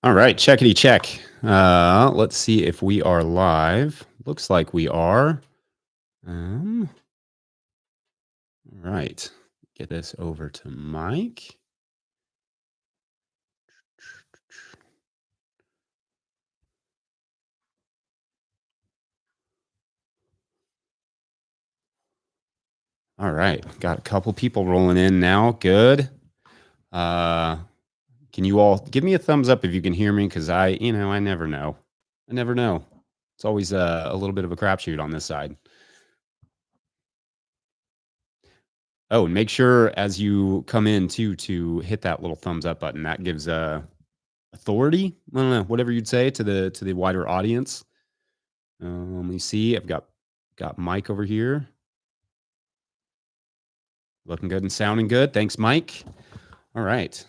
All right, checkity check. Let's see if we are live. Looks like we are. All right, get this over to Mike. All right, got a couple people rolling in now. Good. Can you all give me a thumbs up if you can hear me? Because I never know. I never know. It's always a little bit of a crapshoot on this side. Oh, and make sure as you come in too to hit that little thumbs up button. That gives authority. I don't know, whatever you'd say to the wider audience. Let me see. I've got Mike over here. Looking good and sounding good. Thanks, Mike. All right.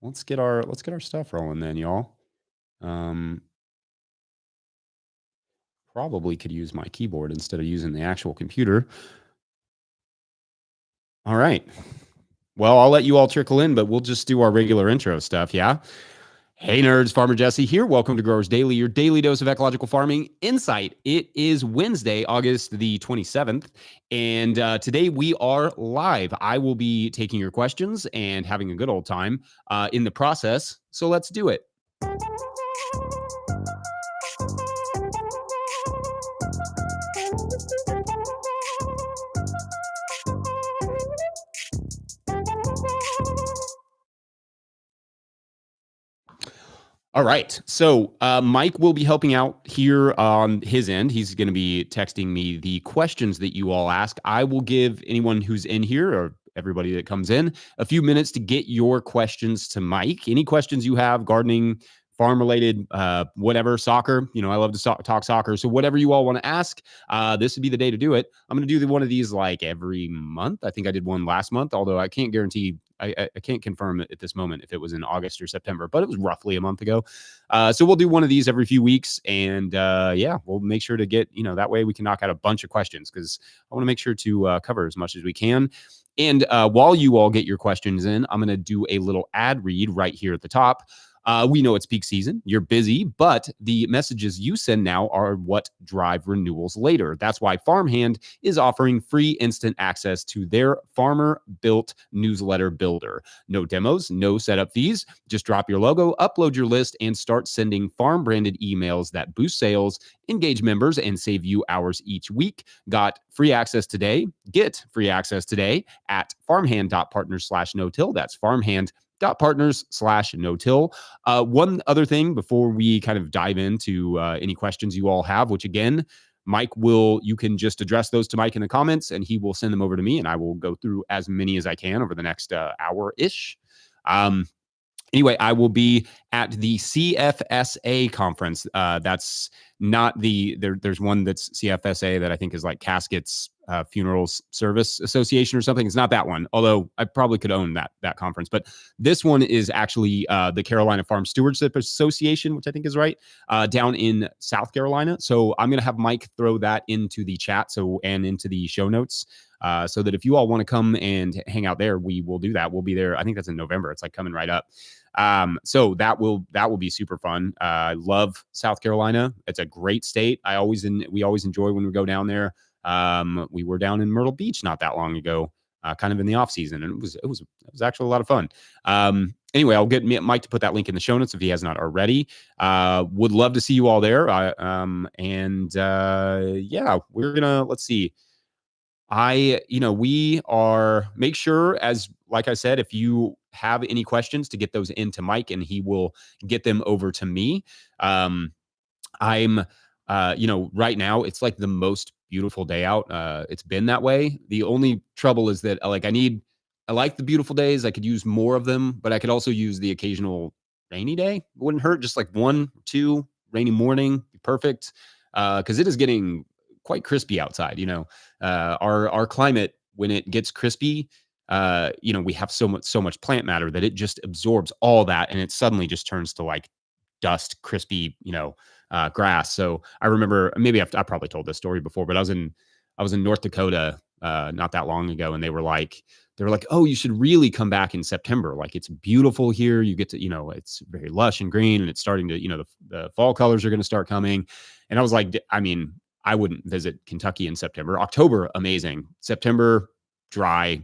Let's get our stuff rolling then, y'all. Probably could use my keyboard instead of using the actual computer. All right. Well, I'll let you all trickle in, but we'll just do our regular intro stuff, yeah? Hey nerds, Farmer Jesse here. Welcome to Growers Daily, your daily dose of ecological farming insight. It is Wednesday, August the 27th, and today we are live. I will be taking your questions and having a good old time in the process, so let's do it. All right. So Mike will be helping out here on his end. He's going to be texting me the questions that you all ask. I will give anyone who's in here or everybody that comes in a few minutes to get your questions to Mike. Any questions you have, gardening, farm related, whatever, soccer. I love to talk soccer. So whatever you all want to ask, this would be the day to do it. I'm going to do one of these like every month. I think I did one last month, although I can't guarantee. I can't confirm at this moment if it was in August or September, but it was roughly a month ago. So we'll do one of these every few weeks. And yeah, we'll make sure to get, that way we can knock out a bunch of questions because I want to make sure to cover as much as we can. And while you all get your questions in, I'm going to do a little ad read right here at the top. We know it's peak season. You're busy, but the messages you send now are what drive renewals later. That's why Farmhand is offering free instant access to their farmer-built newsletter builder. No demos, no setup fees. Just drop your logo, upload your list, and start sending farm-branded emails that boost sales, engage members, and save you hours each week. Got free access today? Get free access today at farmhand.partners/no-till. That's farmhand.partners/no-till. One other thing before we kind of dive into any questions you all have, which again, you can just address those to Mike in the comments and he will send them over to me and I will go through as many as I can over the next hour-ish. Anyway, I will be at the CFSA conference. That's not there's one that's CFSA that I think is like Caskets Funerals Service Association or something. It's not that one, although I probably could own that conference. But this one is actually the Carolina Farm Stewardship Association, which I think is right, down in South Carolina. So I'm going to have Mike throw that into the chat and into the show notes. So that if you all want to come and hang out there, we will do that. We'll be there. I think that's in November. It's like coming right up. So that will be super fun. I love South Carolina. It's a great state. We always enjoy when we go down there. We were down in Myrtle Beach not that long ago, kind of in the off season, and it was actually a lot of fun. Anyway, I'll get Mike to put that link in the show notes if he has not already. Would love to see you all there. Yeah, we're gonna, let's see. We are, make sure, as like I said, if you have any questions, to get those into Mike and he will get them over to me. I'm right now it's like the most beautiful day out. It's been that way. The only trouble is that I like the beautiful days. I could use more of them, but I could also use the occasional rainy day. It wouldn't hurt. Just like 1, 2 rainy morning, be perfect. Cause it is getting quite crispy outside. Our climate, when it gets crispy, we have so much plant matter that it just absorbs all that and it suddenly just turns to like dust, crispy, grass. So I remember, maybe I probably told this story before, but I was in North Dakota not that long ago, and they were like, they were like, oh, you should really come back in September. Like it's beautiful here. You get to, it's very lush and green and it's starting to, the fall colors are going to start coming. And I was like, I mean, I wouldn't visit Kentucky in September. October, amazing. September, dry,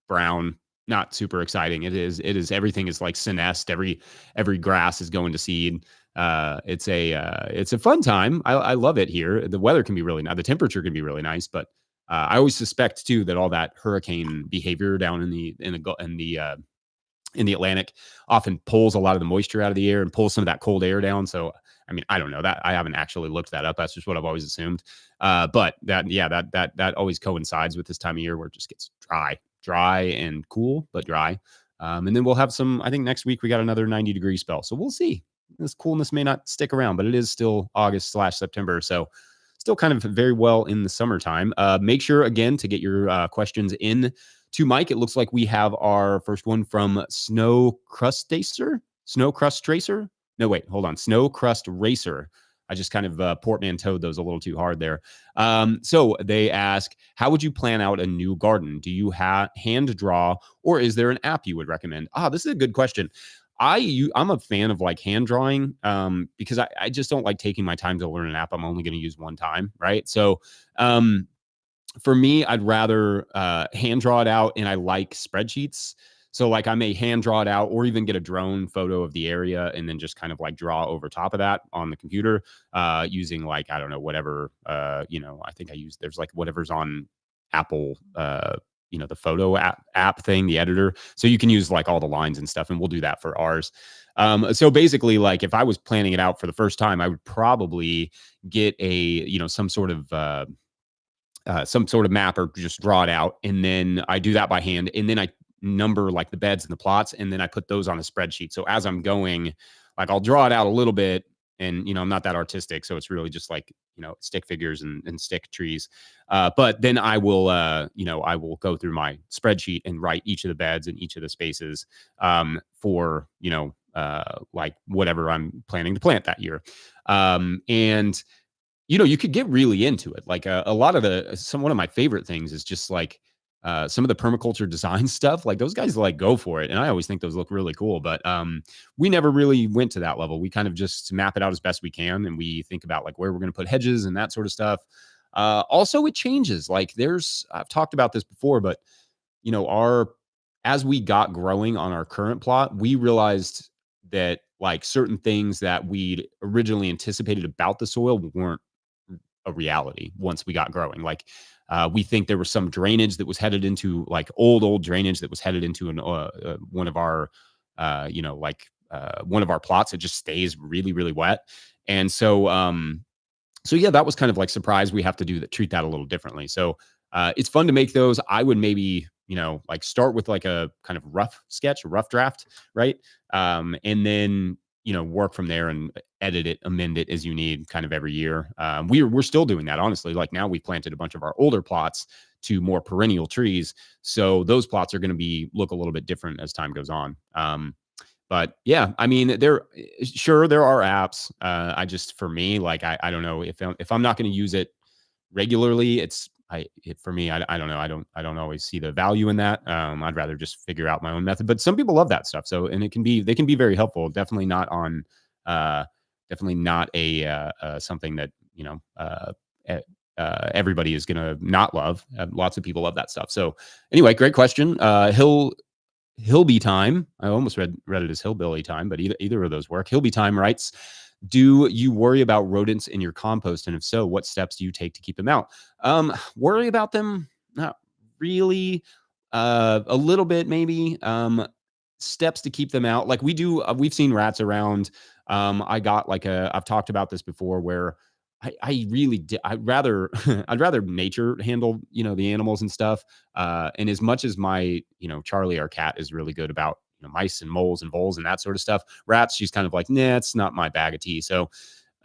brown, not super exciting. It is everything is like senesced. Every grass is going to seed. It's a fun time. I love it here. The weather can be really nice. The temperature can be really nice, but I always suspect too that all that hurricane behavior down in the Atlantic often pulls a lot of the moisture out of the air and pulls some of that cold air down. So, I mean, I don't know that I haven't actually looked that up. That's just what I've always assumed. But that always coincides with this time of year where it just gets dry and cool, but dry. And then we'll have I think next week we got another 90-degree spell. So we'll see. This coolness may not stick around, but it is still August/September. So still kind of very well in the summertime. Make sure again to get your questions in to Mike. It looks like we have our first one from Snow Crust Tracer. No, wait, hold on. Snow Crust Racer. I just kind of portmanteaued those a little too hard there. So they ask, how would you plan out a new garden? Do you hand draw, or is there an app you would recommend? This is a good question. I'm a fan of like hand drawing because I just don't like taking my time to learn an app I'm only going to use one time, right? So for me, I'd rather hand draw it out, and I like spreadsheets. So like I may hand draw it out or even get a drone photo of the area and then just kind of like draw over top of that on the computer using like, I don't know, whatever, I think there's like whatever's on Apple, the photo app thing, the editor. So you can use like all the lines and stuff, and we'll do that for ours. So basically, like if I was planning it out for the first time, I would probably get some sort of map or just draw it out. And then I do that by hand. And then I number like the beds and the plots. And then I put those on a spreadsheet. So as I'm going, like I'll draw it out a little bit. And, I'm not that artistic. So it's really just like, stick figures and stick trees. But then I will, I will go through my spreadsheet and write each of the beds and each of the spaces for, like whatever I'm planning to plant that year. And you could get really into it. Like a lot of one of my favorite things is just like some of the permaculture design stuff. Like those guys like go for it. And I always think those look really cool, but we never really went to that level. We kind of just map it out as best we can. And we think about like where we're going to put hedges and that sort of stuff. Also it changes. Like I've talked about this before, but as we got growing on our current plot, we realized that like certain things that we'd originally anticipated about the soil weren't a reality once we got growing. Like we think there was some drainage that was headed into like old drainage that was headed into one of our one of our plots. It just stays really, really wet. And so yeah, that was kind of like surprise. We have to treat that a little differently. So it's fun to make those. I would maybe, like start with like a kind of rough draft, right? And then, work from there and edit it, amend it as you need kind of every year. We're still doing that, honestly. Like now we've planted a bunch of our older plots to more perennial trees. So those plots are going to look a little bit different as time goes on. But yeah, I mean, there are apps. For me, like, I don't know if I'm not going to use it regularly, for me, I don't know. I don't always see the value in that. I'd rather just figure out my own method, but some people love that stuff. So, and they can be very helpful. Definitely not a something that, everybody is going to not love. Lots of people love that stuff. So anyway, great question. Hillby Time. I almost read it as Hillbilly Time, but either of those work. Hillby Time writes, do you worry about rodents in your compost? And if so, what steps do you take to keep them out? Worry about them? Not really. A little bit, maybe. Steps to keep them out. Like we've seen rats around. I got I've talked about this before where I'd rather nature handle, the animals and stuff. And as much as my, Charlie, our cat, is really good about, mice and moles and voles and that sort of stuff, rats, she's kind of like, nah, it's not my bag of tea. So,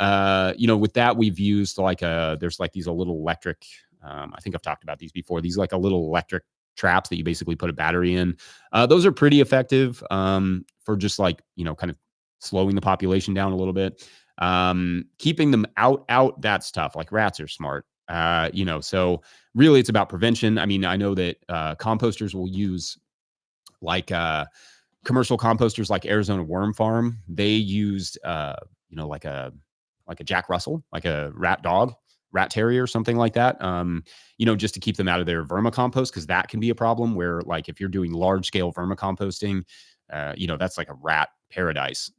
with that, we've used there's like these little electric, I think I've talked about these before. These like a little electric traps that you basically put a battery in. Those are pretty effective, for just like, kind of slowing the population down a little bit. Keeping them out, that's tough. Like rats are smart. So really it's about prevention. I mean, I know that composters will use like commercial composters like Arizona Worm Farm. They used like a Jack Russell, like a rat terrier, something like that. Just to keep them out of their vermicompost, because that can be a problem where, like, if you're doing large scale vermicomposting, that's like a rat paradise.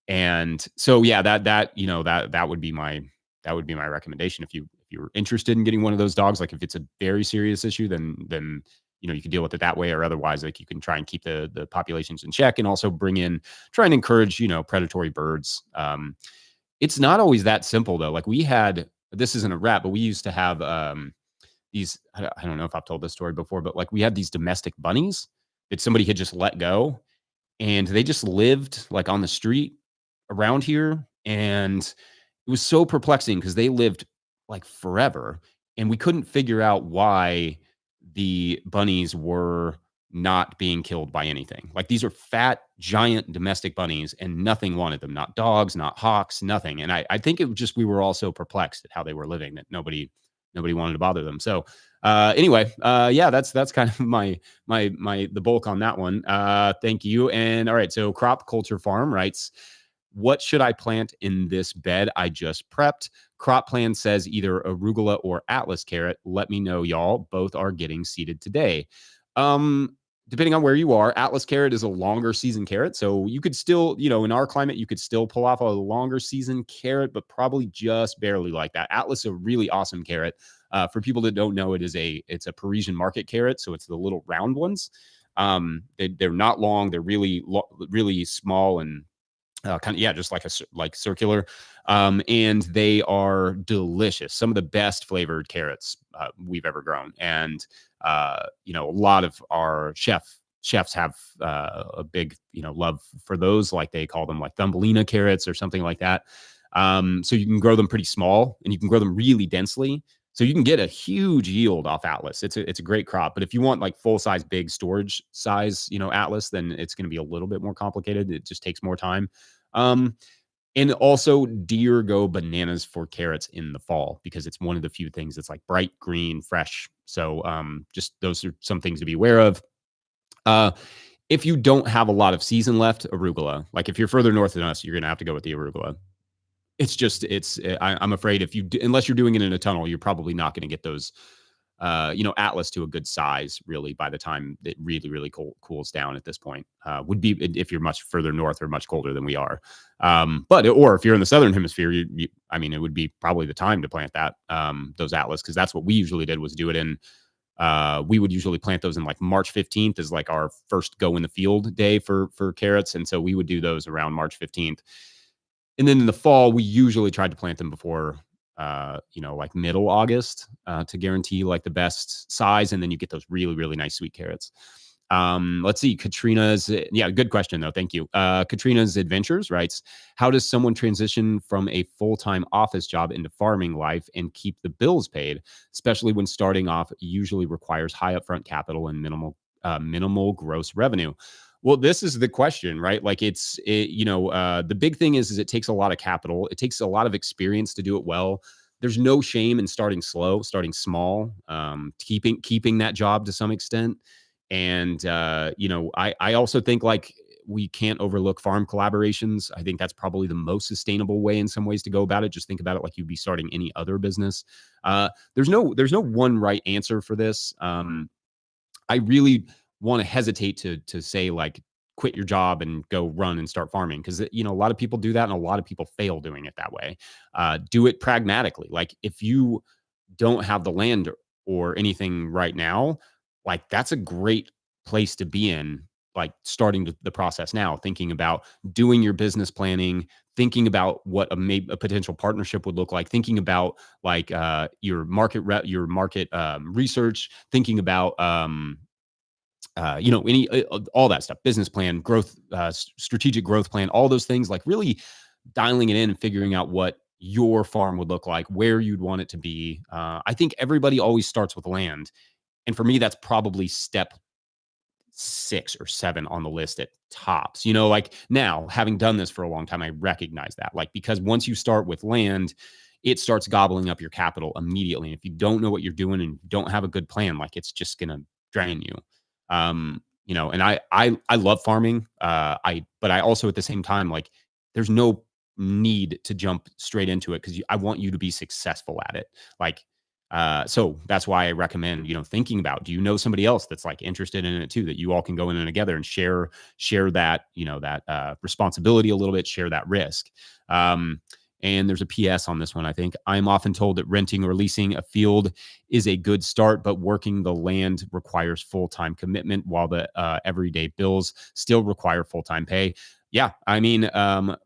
And so yeah, that would be my recommendation if you're interested in getting one of those dogs. Like if it's a very serious issue, then you can deal with it that way, or otherwise, like you can try and keep the populations in check, and also try and encourage predatory birds. It's not always that simple though. Like this isn't a rat, but we used to have these. I don't know if I've told this story before, but like we had these domestic bunnies that somebody had just let go, and they just lived like on the street around here. And it was so perplexing because they lived like forever, and we couldn't figure out why the bunnies were not being killed by anything. Like these are fat, giant domestic bunnies, and nothing wanted them. Not dogs, not hawks, nothing. And I think it was just we were all so perplexed at how they were living that nobody wanted to bother them. So anyway, yeah, that's kind of the bulk on that one. Thank you. And all right, so Crop Culture Farm writes, what should I plant in this bed I just prepped? Crop Plan says either arugula or Atlas carrot. Let me know, y'all. Both are getting seeded today. Depending on where you are, Atlas carrot is a longer season carrot. So you could still, in our climate, you could still pull off a longer season carrot, but probably just barely like that. Atlas is a really awesome carrot. For people that don't know, it's a Parisian market carrot. So it's the little round ones. They're not long. They're really, really small and just like circular, and they are delicious. Some of the best flavored carrots we've ever grown, and a lot of our chefs have a big love for those. Like they call them like Thumbelina carrots or something like that. So you can grow them pretty small, and you can grow them really densely. So you can get a huge yield off Atlas. It's a great crop. But if you want like full size, big storage size, Atlas, then it's going to be a little bit more complicated. It just takes more time. And also deer go bananas for carrots in the fall because it's one of the few things that's like bright green, fresh. So just those are some things to be aware of. If you don't have a lot of season left, arugula. Like if you're further north than us, you're going to have to go with the arugula. I'm afraid unless you're doing it in a tunnel, you're probably not going to get those, Atlas to a good size really by the time it really, really cools down at this point. Would be if you're much further north or much colder than we are. Or if you're in the southern hemisphere, it would be probably the time to plant those Atlas, because that's what we usually did, was do it in. We would usually plant those in like March 15th is like our first go in the field day for carrots, and so we would do those around March 15th. And then in the fall, we usually tried to plant them before, like middle August, to guarantee like the best size. And then you get those really, really nice sweet carrots. Let's see. Good question though. Thank you. Katrina's Adventures writes, how does someone transition from a full-time office job into farming life and keep the bills paid, especially when starting off usually requires high upfront capital and minimal gross revenue? Well, this is the question, right? Like the big thing is it takes a lot of capital. It takes a lot of experience to do it well. There's no shame in starting small, keeping that job to some extent. And, I also think like we can't overlook farm collaborations. I think that's probably the most sustainable way in some ways to go about it. Just think about it like you'd be starting any other business. There's no one right answer for this. I really want to hesitate to say like quit your job and go run and start farming, because a lot of people do that and a lot of people fail doing it that way. Do it pragmatically. Like if you don't have the land or anything right now, like that's a great place to be in, like starting the process now, thinking about doing your business planning, thinking about what a potential partnership would look like, thinking about like your market research, thinking about all that stuff, business plan, growth, strategic growth plan, all those things, like really dialing it in and figuring out what your farm would look like, where you'd want it to be. I think everybody always starts with land. And for me, that's probably step 6 or 7 on the list at tops. Like now, having done this for a long time, I recognize that, like, because once you start with land, it starts gobbling up your capital immediately. And if you don't know what you're doing and don't have a good plan, like it's just gonna drain you. And I love farming. But I also at the same time, like, there's no need to jump straight into it because I want you to be successful at it. Like, so that's why I recommend, thinking about, do you know somebody else that's like interested in it too, that you all can go in together and share that, that responsibility a little bit, share that risk. And there's a PS on this one. I think I'm often told that renting or leasing a field is a good start, but working the land requires full-time commitment while the everyday bills still require full-time pay. Yeah, I mean,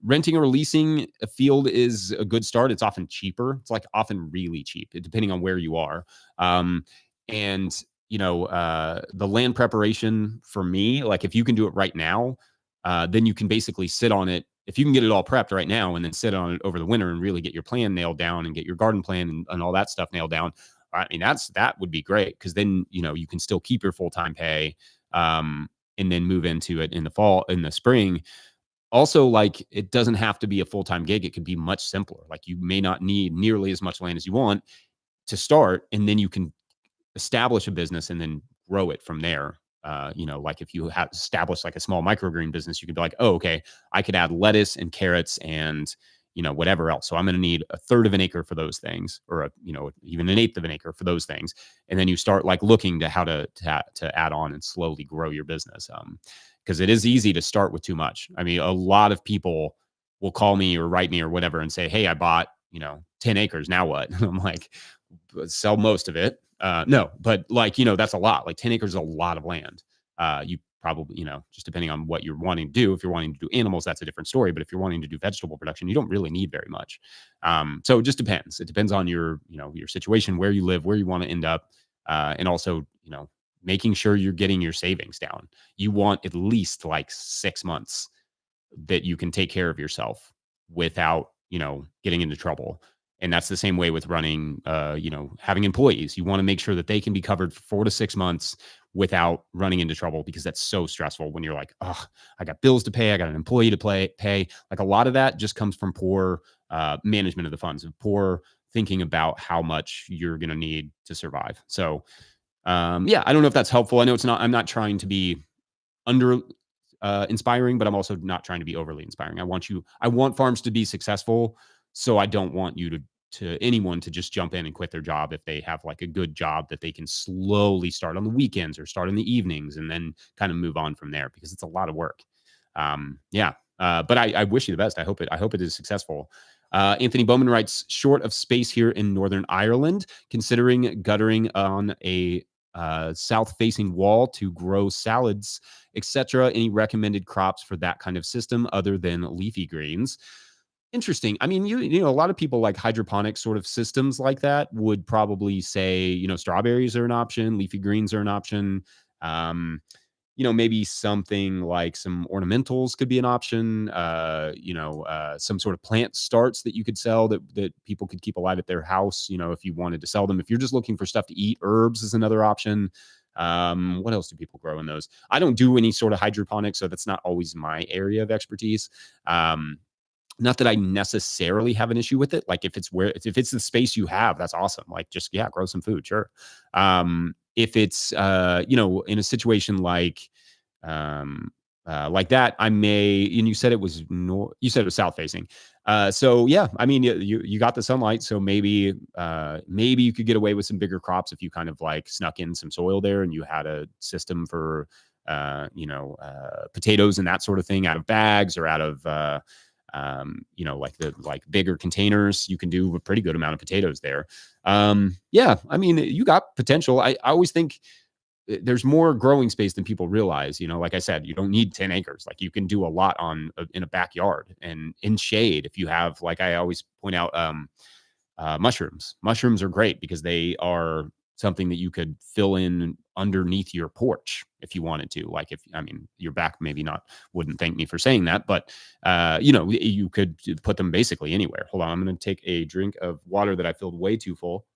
renting or leasing a field is a good start. It's often cheaper. It's like often really cheap, depending on where you are. And the land preparation for me, like if you can do it right now, then you can basically sit on it. If you can get it all prepped right now and then sit on it over the winter and really get your plan nailed down and get your garden plan and all that stuff nailed down, I mean, that would be great because then, you can still keep your full-time pay and then move into it in the fall, in the spring. Also, like, it doesn't have to be a full-time gig. It could be much simpler. Like, you may not need nearly as much land as you want to start, and then you can establish a business and then grow it from there. Like if you have established like a small microgreen business, you could be like, oh, okay, I could add lettuce and carrots and whatever else. So I'm going to need a third of an acre for those things, or even an eighth of an acre for those things. And then you start like looking to how to add on and slowly grow your business. Because it is easy to start with too much. I mean, a lot of people will call me or write me or whatever and say, hey, I bought 10 acres. Now what? I'm like, sell most of it. No, but like, that's a lot. Like 10 acres is a lot of land. You probably, just depending on what you're wanting to do. If you're wanting to do animals, that's a different story. But if you're wanting to do vegetable production, you don't really need very much. So it just depends. It depends on your situation, where you live, where you want to end up. And also, making sure you're getting your savings down. You want at least like 6 months that you can take care of yourself without, getting into trouble. And that's the same way with running, having employees. You want to make sure that they can be covered for 4 to 6 months without running into trouble, because that's so stressful when you're like, oh, I got bills to pay. I got an employee to pay. Like a lot of that just comes from poor management of the funds, and poor thinking about how much you're going to need to survive. So, yeah, I don't know if that's helpful. I know I'm not trying to be under inspiring, but I'm also not trying to be overly inspiring. I want farms to be successful. So I don't want you to anyone to just jump in and quit their job if they have like a good job that they can slowly start on the weekends or start in the evenings and then kind of move on from there, because it's a lot of work. Yeah. But I wish you the best. I hope it is successful. Anthony Bowman writes, short of space here in Northern Ireland, considering guttering on a south-facing wall to grow salads, etc. Any recommended crops for that kind of system other than leafy greens? Interesting. I mean, a lot of people like hydroponic sort of systems like that would probably say, strawberries are an option, leafy greens are an option. Maybe something like some ornamentals could be an option. Some sort of plant starts that you could sell that people could keep alive at their house, if you wanted to sell them. If you're just looking for stuff to eat, herbs is another option. What else do people grow in those? I don't do any sort of hydroponics, so that's not always my area of expertise. Not that I necessarily have an issue with it. Like if it's the space you have, that's awesome. Like just, yeah, grow some food. Sure. If it's, in a situation like that, I may, and you said it was south facing. So yeah, I mean, you got the sunlight. So maybe you could get away with some bigger crops if you kind of like snuck in some soil there and you had a system for, potatoes and that sort of thing out of bags or out of, like bigger containers. You can do a pretty good amount of potatoes there. Yeah, I mean, you got potential. I always think there's more growing space than people realize. Like I said, you don't need 10 acres. Like you can do a lot in a backyard and in shade. If you have, like I always point out, mushrooms. Mushrooms are great because they are something that you could fill in underneath your porch if you wanted to. Like your back maybe wouldn't thank me for saying that, but you could put them basically anywhere. Hold on, I'm going to take a drink of water that I filled way too full.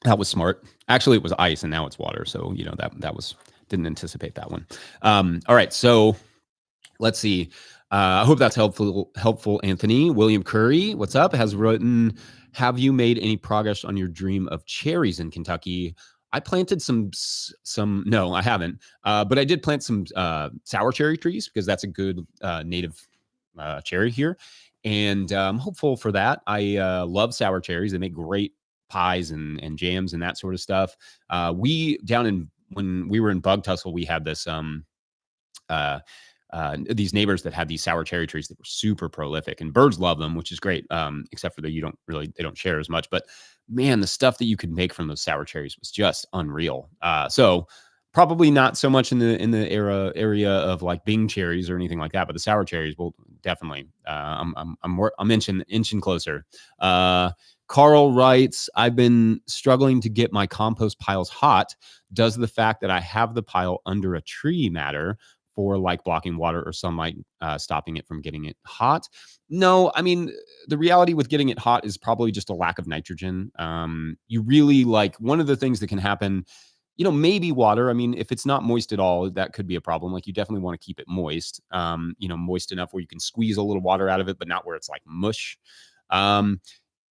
That was smart. Actually, it was ice and now it's water. So, didn't anticipate that one. All right. So let's see. I hope that's helpful, Anthony. William Curry, what's up? Has written, have you made any progress on your dream of cherries in Kentucky? I planted some. No, I haven't. But I did plant some sour cherry trees because that's a good native cherry here, and I'm hopeful for that. I love sour cherries. They make great pies and jams and that sort of stuff. We down in when we were in Bug Tussle, we had this uh, these neighbors that had these sour cherry trees that were super prolific, and birds love them, which is great. Except for they don't share as much. But man, the stuff that you could make from those sour cherries was just unreal. So probably not so much in the area of like Bing cherries or anything like that, but the sour cherries will definitely. I'm inching closer. Carl writes, I've been struggling to get my compost piles hot. Does the fact that I have the pile under a tree matter for like blocking water or sunlight, stopping it from getting it hot? No, I mean, the reality with getting it hot is probably just a lack of nitrogen. You really like one of the things that can happen, maybe water. I mean, if it's not moist at all, that could be a problem. Like you definitely want to keep it moist, moist enough where you can squeeze a little water out of it, but not where it's like mush.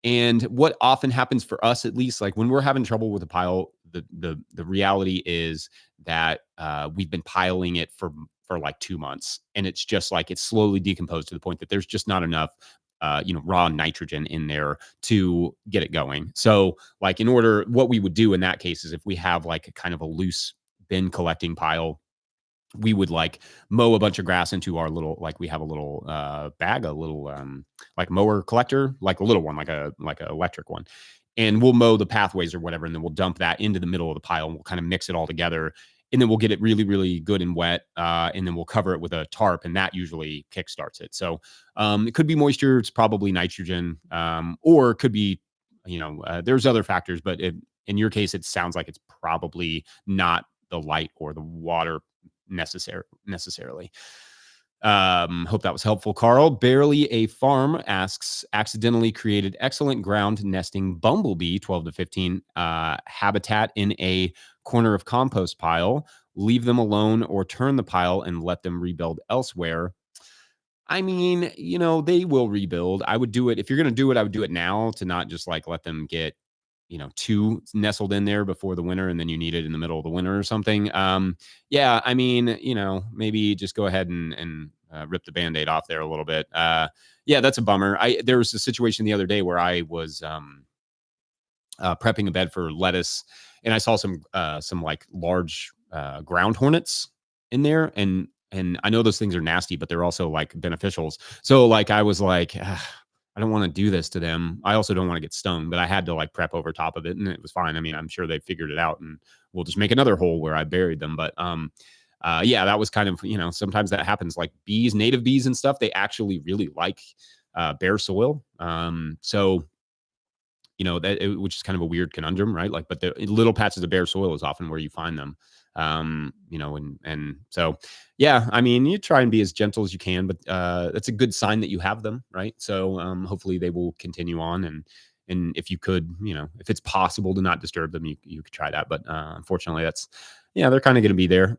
And what often happens for us, at least, like when we're having trouble with a pile, the reality is that we've been piling it for like 2 months, and it's just like it's slowly decomposed to the point that there's just not enough raw nitrogen in there to get it going. So like what we would do in that case is if we have like a kind of a loose bin collecting pile, we would like mow a bunch of grass into our little, like we have a little bag, a little like mower collector, like a little one, like a electric one. And we'll mow the pathways or whatever, and then we'll dump that into the middle of the pile, and we'll kind of mix it all together. And then we'll get it really, really good and wet. And then we'll cover it with a tarp, and that usually kickstarts it. So it could be moisture, it's probably nitrogen, or it could be, there's other factors, but in your case, it sounds like it's probably not the light or the water necessarily. Hope that was helpful, Carl. Barely a Farm asks, accidentally created excellent ground nesting bumblebee 12 to 15 habitat in a corner of compost pile. Leave them alone or turn the pile and let them rebuild elsewhere. I mean, they will rebuild. I would do it. If you're going to do it, I would do it now, to not just like let them get too nestled in there before the winter and then you need it in the middle of the winter or something. Yeah, I mean, maybe just go ahead and rip the Band-Aid off there a little bit. Yeah, that's a bummer. There was a situation the other day where I was prepping a bed for lettuce, and I saw some like large ground hornets in there, and I know those things are nasty, but they're also like beneficials. So like I was like, I don't want to do this to them. I also don't want to get stung, but I had to like prep over top of it, and it was fine. I mean, I'm sure they figured it out, and we'll just make another hole where I buried them. But yeah, that was kind of, sometimes that happens. Like bees, native bees and stuff, they actually really like bare soil. So which is kind of a weird conundrum, right? Like, but the little patches of bare soil is often where you find them. And so, yeah, I mean, you try and be as gentle as you can, but that's a good sign that you have them, right? So hopefully they will continue on, and if you could, if it's possible to not disturb them, you could try that. But unfortunately, they're kind of going to be there.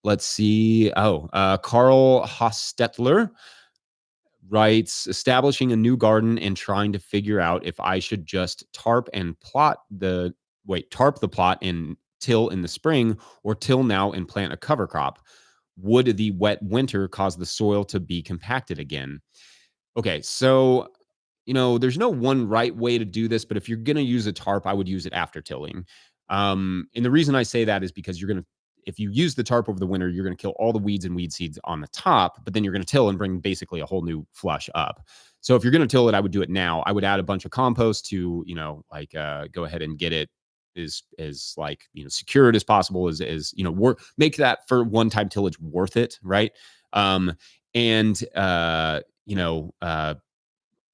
Let's see. Carl Hostetler writes, establishing a new garden and trying to figure out if I should just tarp the plot and till in the spring, or till now and plant a cover crop. Would the wet winter cause the soil to be compacted again? Okay, so there's no one right way to do this, but if you're going to use a tarp, I would use it after tilling. And the reason I say that is because if you use the tarp over the winter, you're going to kill all the weeds and weed seeds on the top, but then you're going to till and bring basically a whole new flush up. So if you're going to till it, I would do it now. I would add a bunch of compost to, go ahead and get it as like, secured as possible, make that for one-time tillage worth it. Right. And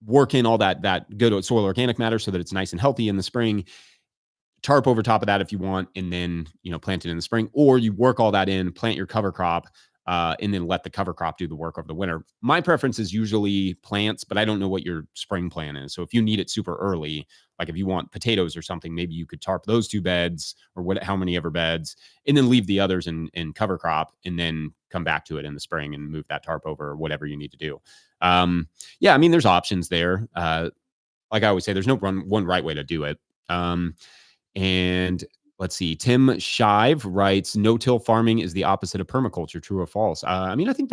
work in all that good soil organic matter so that it's nice and healthy in the spring. Tarp over top of that if you want, and then plant it in the spring, or you work all that in, plant your cover crop, and then let the cover crop do the work over the winter. My preference is usually plants, but I don't know what your spring plan is. So if you need it super early, Like if you want potatoes or something, maybe you could tarp those 2 beds or how many ever beds, and then leave the others in cover crop, and then come back to it in the spring and move that tarp over, or whatever you need to do. Yeah, I mean, there's options there. Like I always say, there's no one right way to do it. And let's see, Tim Shive writes, no-till farming is the opposite of permaculture. True or false? I mean, I think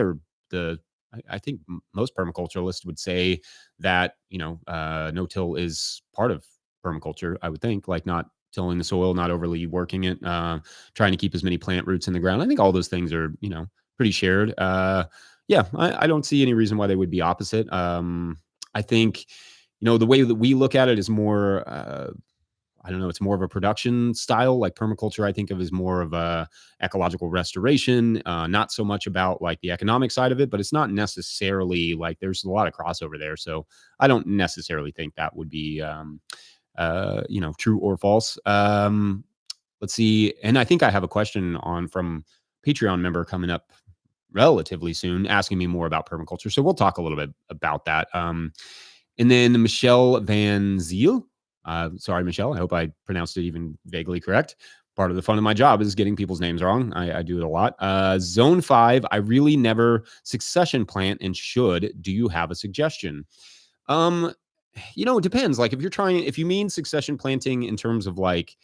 I think most permaculturalists would say that, no-till is part of permaculture. I would think, like, not tilling the soil, not overly working it, trying to keep as many plant roots in the ground. I think all those things are, pretty shared. Yeah, I don't see any reason why they would be opposite. I think, the way that we look at it is more, I don't know, it's more of a production style. Like permaculture, I think of as more of a ecological restoration, not so much about like the economic side of it, but it's not necessarily like there's a lot of crossover there. So I don't necessarily think that would be, true or false. Let's see. And I think I have a question from Patreon member coming up relatively soon, asking me more about permaculture. So we'll talk a little bit about that. And then Michelle Van Ziel. Sorry, Michelle. I hope I pronounced it even vaguely correct. Part of the fun of my job is getting people's names wrong. I do it a lot. Zone 5, I really never succession plant and should. Do you have a suggestion? It depends. Like if you mean succession planting in terms of like,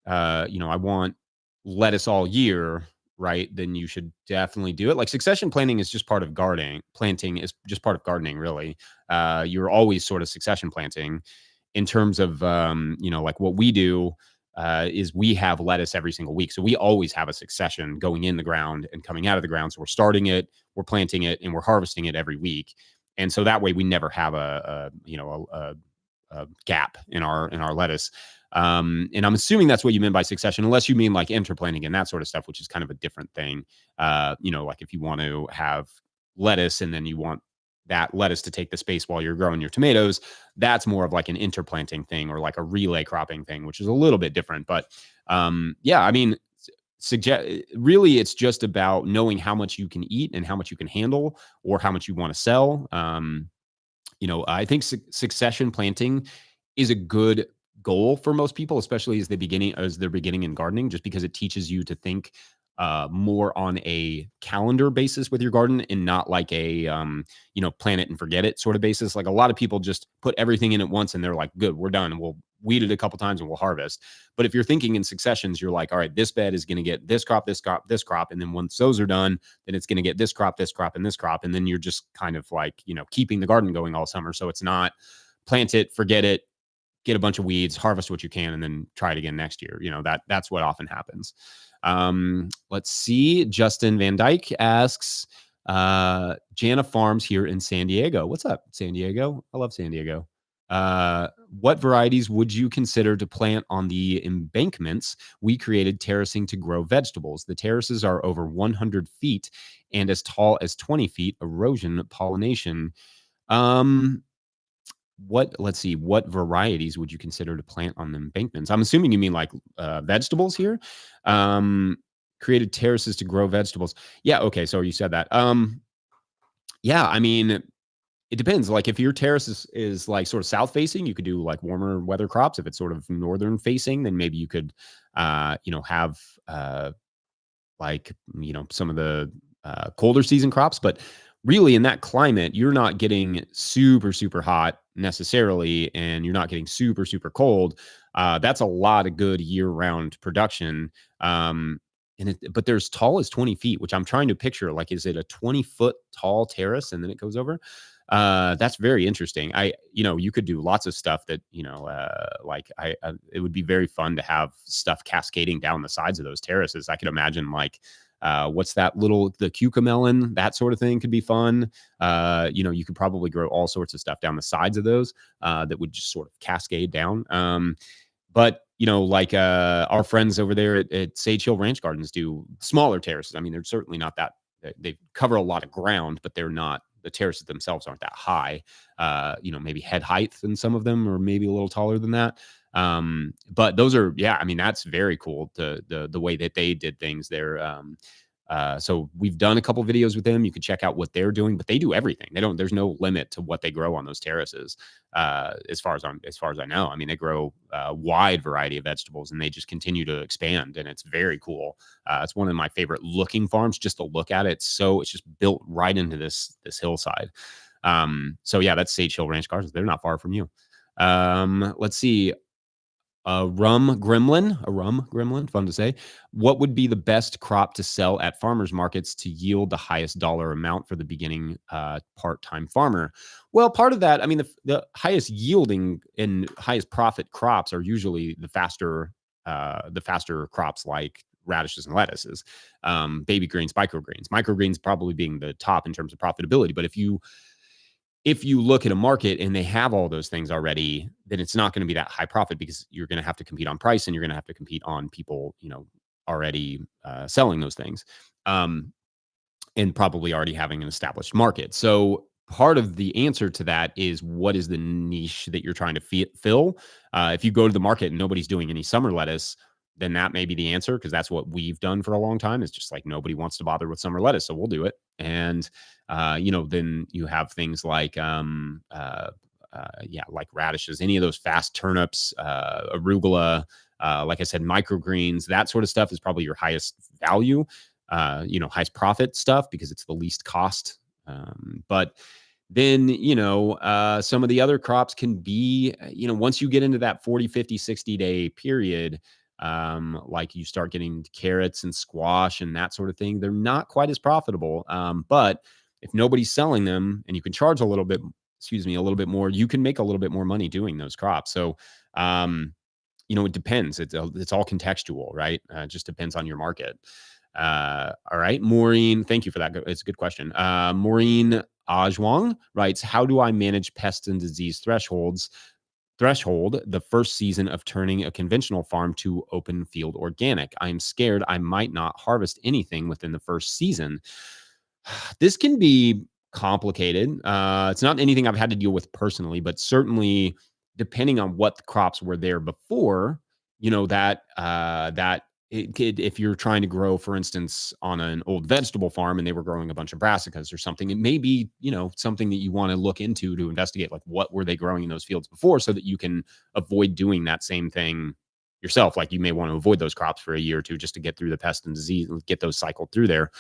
I want lettuce all year, right? Then you should definitely do it. Like succession planting is just part of gardening. Planting is just part of gardening, really. You're always sort of succession planting. In terms of, like what we do is we have lettuce every single week. So we always have a succession going in the ground and coming out of the ground. So we're starting it, we're planting it, and we're harvesting it every week. And so that way we never have a gap in our lettuce. And I'm assuming that's what you meant by succession, unless you mean like interplanting and that sort of stuff, which is kind of a different thing. Like if you want to have lettuce and then you want that lettuce to take the space while you're growing your tomatoes, that's more of like an interplanting thing or like a relay cropping thing, which is a little bit different. But yeah, I mean, really it's just about knowing how much you can eat and how much you can handle or how much you want to sell. I think succession planting is a good goal for most people, especially as they're beginning in gardening, just because it teaches you to think more on a calendar basis with your garden and not like a, plan it and forget it sort of basis. Like a lot of people just put everything in at once and they're like, good, we're done. We'll weed it a couple times and we'll harvest. But if you're thinking in successions, you're like, all right, this bed is going to get this crop, this crop, this crop. And then once those are done, then it's going to get this crop, this crop, and this crop. And then you're just kind of like, keeping the garden going all summer. So it's not plant it, forget it, get a bunch of weeds, harvest what you can, and then try it again next year. That's what often happens. Let's see. Justin Van Dyke asks, Jana Farms here in San Diego. What's up, San Diego? I love San Diego. What varieties would you consider to plant on the embankments we created terracing to grow vegetables? The terraces are over 100 feet and as tall as 20 feet, erosion, pollination. Let's see, what varieties would you consider to plant on the embankments? I'm assuming you mean like vegetables here. Created terraces to grow vegetables. Yeah, okay, so you said that. Yeah, I mean, it depends. Like if your terrace is like sort of south facing, you could do like warmer weather crops. If it's sort of northern facing, then maybe you could, have some of the colder season crops. But really in that climate, you're not getting super, super hot necessarily, and you're not getting super, super cold. That's a lot of good year-round production. But there's tall as 20 feet, which I'm trying to picture. Like, is it a 20-foot tall terrace and then it goes over? That's very interesting. You could do lots of stuff that, it would be very fun to have stuff cascading down the sides of those terraces. I could imagine like, what's that the cucamelon, that sort of thing could be fun. You could probably grow all sorts of stuff down the sides of those, that would just sort of cascade down. But our friends over there at Sage Hill Ranch Gardens do smaller terraces. I mean, they're certainly not that, they cover a lot of ground, but the terraces themselves aren't that high. Maybe head height in some of them, or maybe a little taller than that. But those are, yeah, I mean, that's very cool. The way that they did things there. So we've done a couple videos with them. You can check out what they're doing, but they do everything. There's no limit to what they grow on those terraces. As far as I know, I mean, they grow a wide variety of vegetables, and they just continue to expand, and it's very cool. It's one of my favorite looking farms just to look at. It's just built right into this hillside. So yeah, that's Sage Hill Ranch Gardens. They're not far from you. Let's see. A rum gremlin, fun to say. What would be the best crop to sell at farmers markets to yield the highest dollar amount for the beginning part-time farmer? Well, part of that, I mean, the highest yielding and highest profit crops are usually the faster crops like radishes and lettuces, baby greens, microgreens probably being the top in terms of profitability. But if you look at a market and they have all those things already, then it's not going to be that high profit, because you're going to have to compete on price, and you're going to have to compete on people, already selling those things, and probably already having an established market. So part of the answer to that is, what is the niche that you're trying to fill? If you go to the market and nobody's doing any summer lettuce, then that may be the answer, because that's what we've done for a long time. It's just like, nobody wants to bother with summer lettuce, so we'll do it. And then you have things like like radishes, any of those fast turnips, arugula, like I said, microgreens, that sort of stuff is probably your highest value, highest profit stuff, because it's the least cost. But then, some of the other crops can be, once you get into that 40, 50, 60-day period, like you start getting carrots and squash and that sort of thing, they're not quite as profitable. But if nobody's selling them and you can charge a little bit more, you can make a little bit more money doing those crops. So, it depends. It's all contextual, right? It just depends on your market. All right. Maureen, thank you for that. It's a good question. Maureen Ajwang writes, how do I manage pest and disease threshold the first season of turning a conventional farm to open field organic? I am scared I might not harvest anything within the first season. This can be complicated. It's not anything I've had to deal with personally, but certainly depending on what the crops were there before, if you're trying to grow, for instance, on an old vegetable farm and they were growing a bunch of brassicas or something, it may be, something that you want to look into to investigate, like what were they growing in those fields before, so that you can avoid doing that same thing yourself. Like, you may want to avoid those crops for a year or two just to get through the pest and disease and get those cycled through there.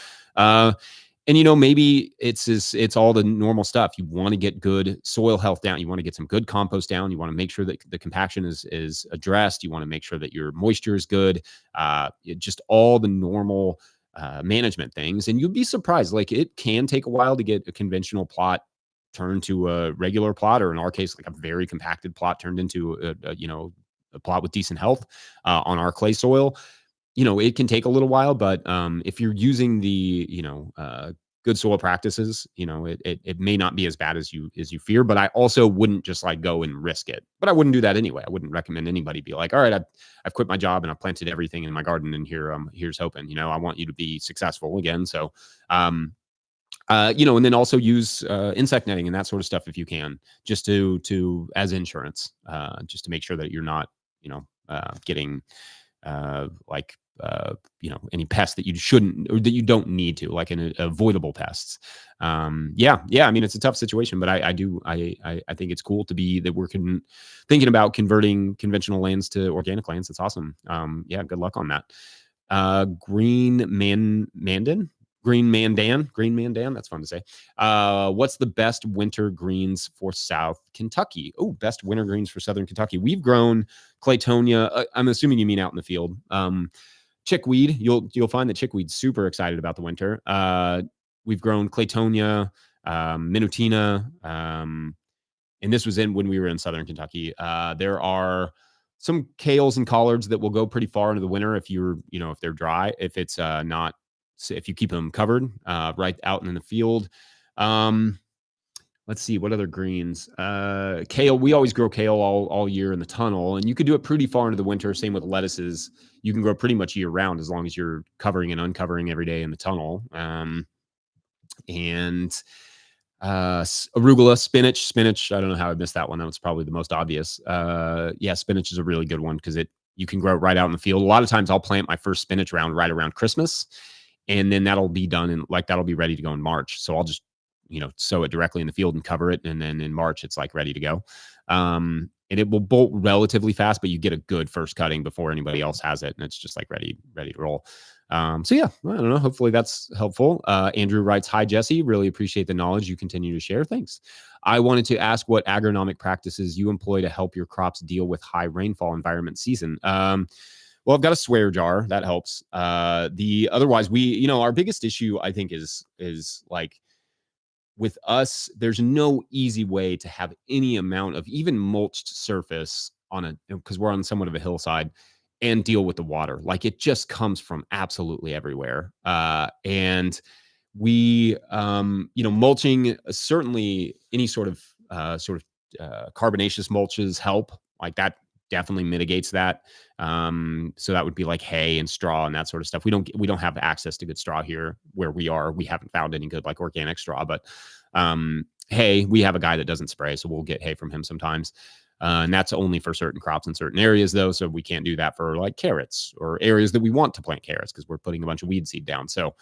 And maybe it's all the normal stuff. You want to get good soil health down. You want to get some good compost down. You want to make sure that the compaction is addressed. You want to make sure that your moisture is good. Just all the normal management things. And you'd be surprised. Like, it can take a while to get a conventional plot turned to a regular plot, or in our case, like a very compacted plot turned into a plot with decent health on our clay soil. It can take a little while, but if you're using the, good soil practices, it may not be as bad as you fear. But I also wouldn't just like go and risk it. But I wouldn't do that anyway. I wouldn't recommend anybody be like, all right, I've quit my job and I've planted everything in my garden, and here's hoping. I want you to be successful again. So, and then also use insect netting and that sort of stuff if you can, just to as insurance, just to make sure that you're not, getting any pests that you shouldn't, or that you don't need to, like an avoidable pests. I mean, it's a tough situation, but I think it's cool that we're thinking about converting conventional lands to organic lands. It's awesome. Good luck on that. Green Mandan. That's fun to say. What's the best winter greens for South Kentucky? Oh, best winter greens for Southern Kentucky. We've grown Claytonia. I'm assuming you mean out in the field. Chickweed. You'll find that chickweed's super excited about the winter. We've grown Claytonia, Minutina, and this was when we were in Southern Kentucky. There are some kales and collards that will go pretty far into the winter if if they're dry. If it's not. So if you keep them covered right out in the field. Let's see, what other greens? Kale, we always grow kale all year in the tunnel, and you could do it pretty far into the winter. Same with lettuces. You can grow pretty much year round as long as you're covering and uncovering every day in the tunnel. And arugula, spinach. I don't know how I missed that one. That was probably the most obvious. Spinach is a really good one because you can grow it right out in the field. A lot of times I'll plant my first spinach round right around Christmas. and then that'll be done and like that'll be ready to go in March. So I'll just sow it directly in the field and cover it, and then in March it's like ready to go. And it will bolt relatively fast, but you get a good first cutting before anybody else has it, and it's just like ready to roll. So yeah, I don't know. Hopefully that's helpful. Andrew writes, "Hi Jesse, really appreciate the knowledge you continue to share. Thanks. I wanted to ask what agronomic practices you employ to help your crops deal with high rainfall environment season." Well, I've got a swear jar that helps. The otherwise, our biggest issue I think is like with us, there's no easy way to have any amount of even mulched surface because we're on somewhat of a hillside and deal with the water. Like it just comes from absolutely everywhere. And we, mulching, certainly any sort of carbonaceous mulches help. Like that definitely mitigates that. So that would be like hay and straw and that sort of stuff. We don't have access to good straw here where we are. We haven't found any good like organic straw, but hay, we have a guy that doesn't spray, so we'll get hay from him sometimes. And that's only for certain crops in certain areas though. So we can't do that for like carrots or areas that we want to plant carrots because we're putting a bunch of weed seed down. So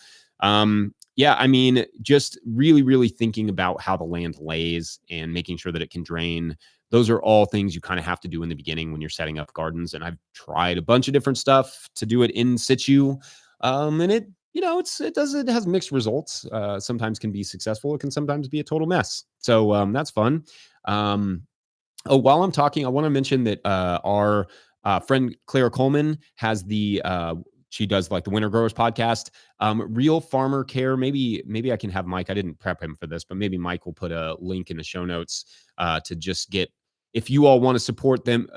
yeah, I mean, just really, really thinking about how the land lays and making sure that it can drain. Those are all things you kind of have to do in the beginning when you're setting up gardens. And I've tried a bunch of different stuff to do it in situ. And it has mixed results. Sometimes can be successful. It can sometimes be a total mess. So that's fun. While I'm talking, I want to mention that our friend Clara Coleman has she does like the Winter Growers podcast, Real Farmer Care. Maybe I can have Mike. I didn't prep him for this, but maybe Mike will put a link in the show notes to just get, if you all want to support them.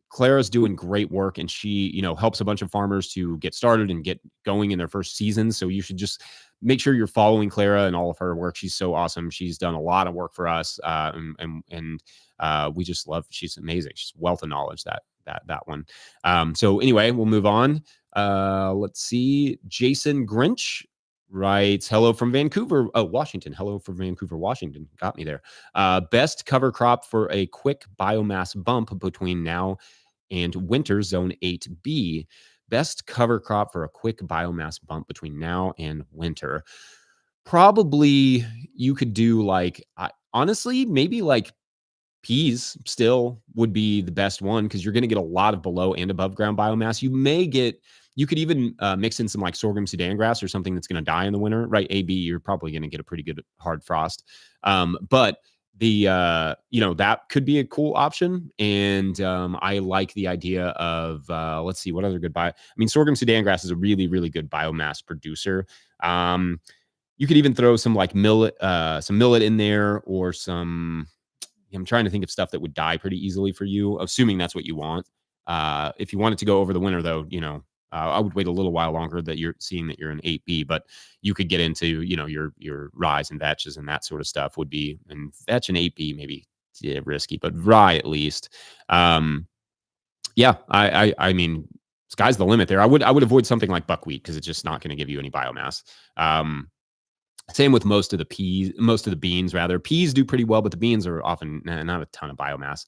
Clara's doing great work, and she, helps a bunch of farmers to get started and get going in their first season. So you should just make sure you're following Clara and all of her work. She's so awesome. She's done a lot of work for us, and we just love. She's amazing. She's a wealth of knowledge. That one. So anyway, we'll move on. Let's see. Jason Grinch writes, "Hello from Vancouver, Washington. Hello from Vancouver, Washington." Got me there. Best cover crop for a quick biomass bump between now and winter, zone 8B. Best cover crop for a quick biomass bump between now and winter. Probably you could do like, honestly, maybe like peas still would be the best one because you're going to get a lot of below and above ground biomass. You could even mix in some like sorghum Sudan grass or something that's going to die in the winter, right? AB, you're probably going to get a pretty good hard frost. But that could be a cool option. And I like the idea of, let's see, what other good sorghum Sudan grass is a really, really good biomass producer. You could even throw some like millet in there, or some, I'm trying to think of stuff that would die pretty easily for you, assuming that's what you want. If you want it to go over the winter, though, I would wait a little while longer that you're seeing that you're in 8B, but you could get into, your rye and vetches and that sort of stuff would be, and vetch and 8B maybe risky, but rye at least. Yeah, I mean, sky's the limit there. I would avoid something like buckwheat because it's just not going to give you any biomass. Same with most of the beans, rather. Peas do pretty well, but the beans are often not a ton of biomass.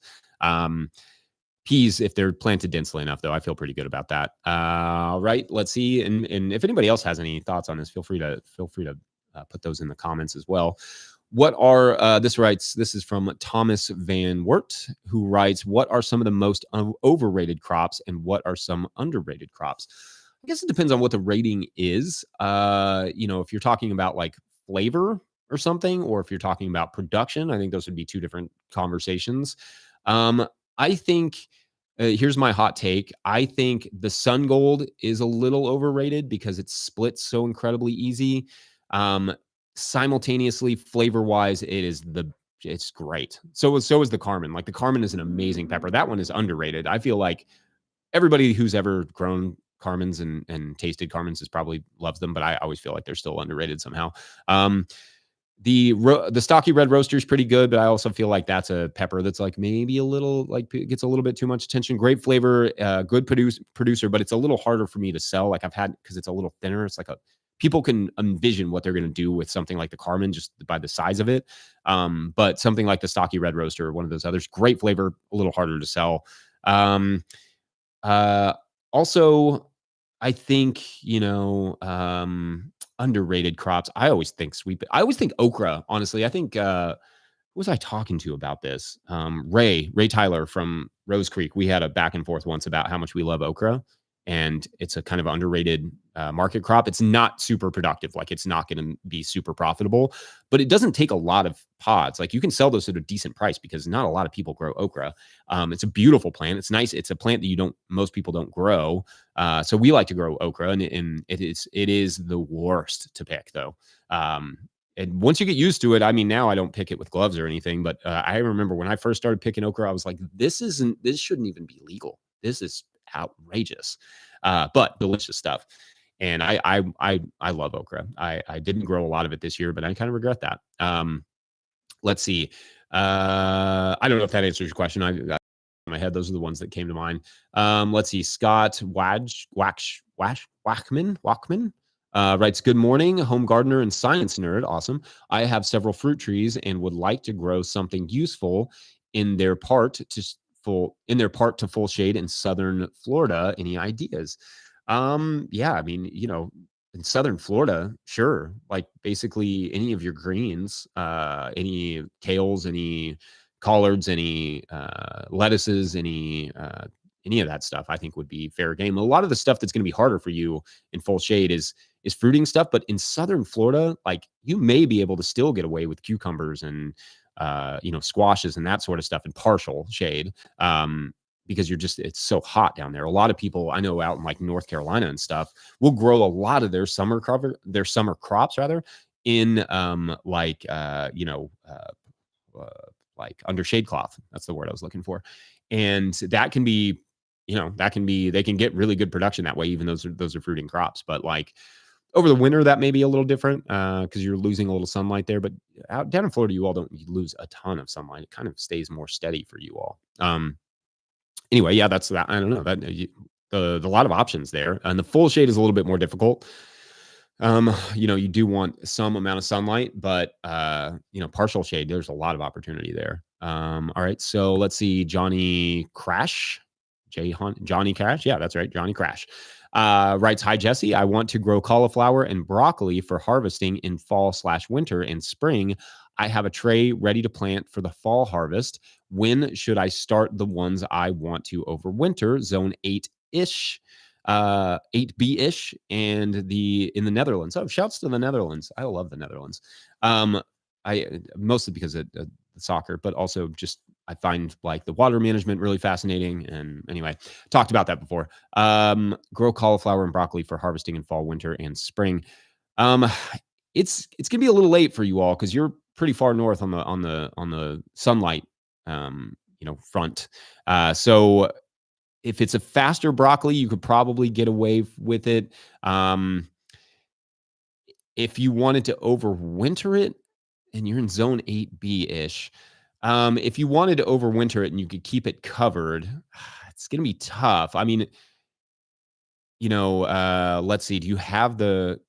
Peas, if they're planted densely enough, though, I feel pretty good about that. All right, let's see. And if anybody else has any thoughts on this, feel free to put those in the comments as well. What are this is from Thomas Van Wert, who writes, "What are some of the most overrated crops and what are some underrated crops?" I guess it depends on what the rating is. If you're talking about like flavor or something, or if you're talking about production, I think those would be two different conversations. I think here's my hot take. I think the sun gold is a little overrated because it splits so incredibly easy. Simultaneously, flavor wise, it's great. So is the Carmen. Like the Carmen is an amazing pepper. That one is underrated. I feel like everybody who's ever grown Carmens and tasted Carmens probably loves them, but I always feel like they're still underrated somehow. The stocky red roaster is pretty good, but I also feel like that's a pepper that's like maybe a little like gets a little bit too much attention. Great flavor, good producer, but it's a little harder for me to sell. Like because it's a little thinner. It's like people can envision what they're going to do with something like the Carmen just by the size of it. But something like the stocky red roaster or one of those others, great flavor, a little harder to sell. Also, I think, Underrated crops. I always think I always think okra, honestly. I think who was I talking to about this? Ray Tyler from Rose Creek. We had a back and forth once about how much we love okra, and it's a kind of underrated market crop. It's not super productive, like it's not going to be super profitable, but it doesn't take a lot of pods. Like you can sell those at a decent price because not a lot of people grow okra. It's a beautiful plant. It's nice. It's a plant that most people don't grow. So we like to grow okra, and it is the worst to pick though. And once you get used to it, I mean, now I don't pick it with gloves or anything, but I remember when I first started picking okra, I was like, this shouldn't even be legal. This is outrageous, but delicious stuff. And I love okra. I didn't grow a lot of it this year, but I kind of regret that. Let's see. I don't know if that answers your question. I in my head, those are the ones that came to mind. Let's see. Scott Wachman writes, good morning, home gardener and science nerd. Awesome. I have several fruit trees and would like to grow something useful in their part to full shade in southern Florida. Any ideas? Yeah, I mean, in southern Florida, sure. Like basically any of your greens, any kales, any collards, any lettuces, any of that stuff, I think would be fair game. A lot of the stuff that's going to be harder for you in full shade is fruiting stuff, but in southern Florida, like you may be able to still get away with cucumbers and squashes and that sort of stuff in partial shade. Because it's so hot down there. A lot of people I know out in like North Carolina and stuff will grow a lot of their summer crops rather in like under shade cloth. That's the word I was looking for. And that can be, they can get really good production that way, even those are fruiting crops. But like over the winter, that may be a little different because you're losing a little sunlight there. But down in Florida, you lose a ton of sunlight. It kind of stays more steady for you all. Anyway, yeah, that's that. I don't know that the lot of options there, and the full shade is a little bit more difficult. You do want some amount of sunlight, but partial shade, there's a lot of opportunity there. All right, so let's see, Johnny Crash, Johnny Crash, yeah, that's right, Johnny Crash. Writes, hi Jesse, I want to grow cauliflower and broccoli for harvesting in fall/winter and spring. I have a tray ready to plant for the fall harvest. When should I start the ones I want to overwinter? Zone 8-ish, 8B-ish, and in the Netherlands. Oh, shouts to the Netherlands. I love the Netherlands. I mostly because of soccer, but also just I find like the water management really fascinating. And anyway, talked about that before. Grow cauliflower and broccoli for harvesting in fall, winter, and spring. It's gonna be a little late for you all because you're pretty far north on the sunlight front. So if it's a faster broccoli, you could probably get away with it. If you wanted to overwinter it, and you're in zone 8B-ish, if you wanted to overwinter it and you could keep it covered, it's gonna be tough. I mean, let's see. Do you have the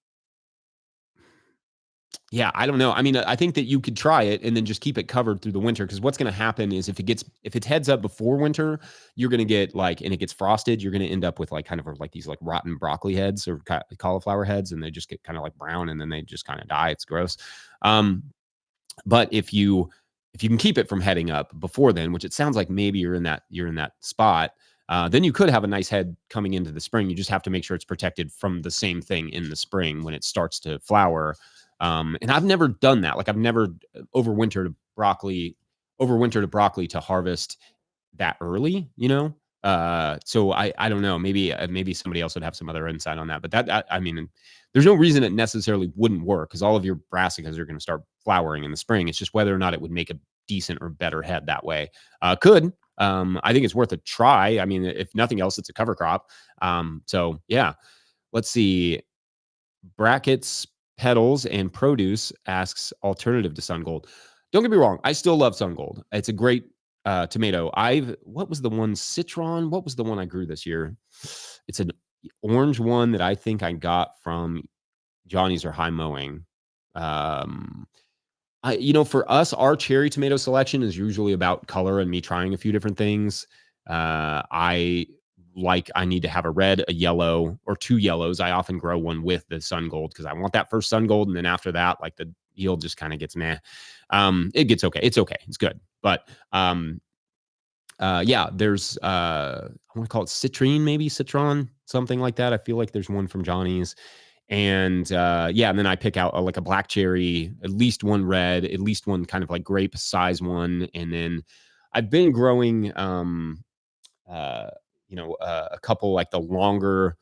Yeah, I don't know. I mean, I think that you could try it and then just keep it covered through the winter. Because what's going to happen is if it heads up before winter, you're going to get and it gets frosted, you're going to end up with like kind of like these like rotten broccoli heads or cauliflower heads, and they just get kind of like brown and then they just kind of die. It's gross. But if you can keep it from heading up before then, which it sounds like maybe you're in that spot, then you could have a nice head coming into the spring. You just have to make sure it's protected from the same thing in the spring when it starts to flower. And I've never done that. Like I've never overwintered a broccoli to harvest that early, so I don't know, maybe somebody else would have some other insight on that, but I mean, there's no reason it necessarily wouldn't work because all of your brassicas are going to start flowering in the spring. It's just whether or not it would make a decent or better head that way. I think it's worth a try. I mean, if nothing else, it's a cover crop. So yeah, let's see. Brackets, petals, and produce asks alternative to sun gold. Don't get me wrong, I still love sun gold. It's a great tomato. What was the one? Citron? What was the one I grew this year? It's an orange one that I think I got from Johnny's or High Mowing. For us, our cherry tomato selection is usually about color and me trying a few different things. I like I need to have a red, a yellow, or two yellows. I often grow one with the sun gold because I want that first sun gold. And then after that, like the yield just kind of gets meh. It gets okay. It's okay. It's good. But yeah, there's I want to call it citrine, maybe citron, something like that. I feel like there's one from Johnny's. And yeah, and then I pick out like a black cherry, at least one red, at least one kind of like grape size one. And then I've been growing a couple like the longer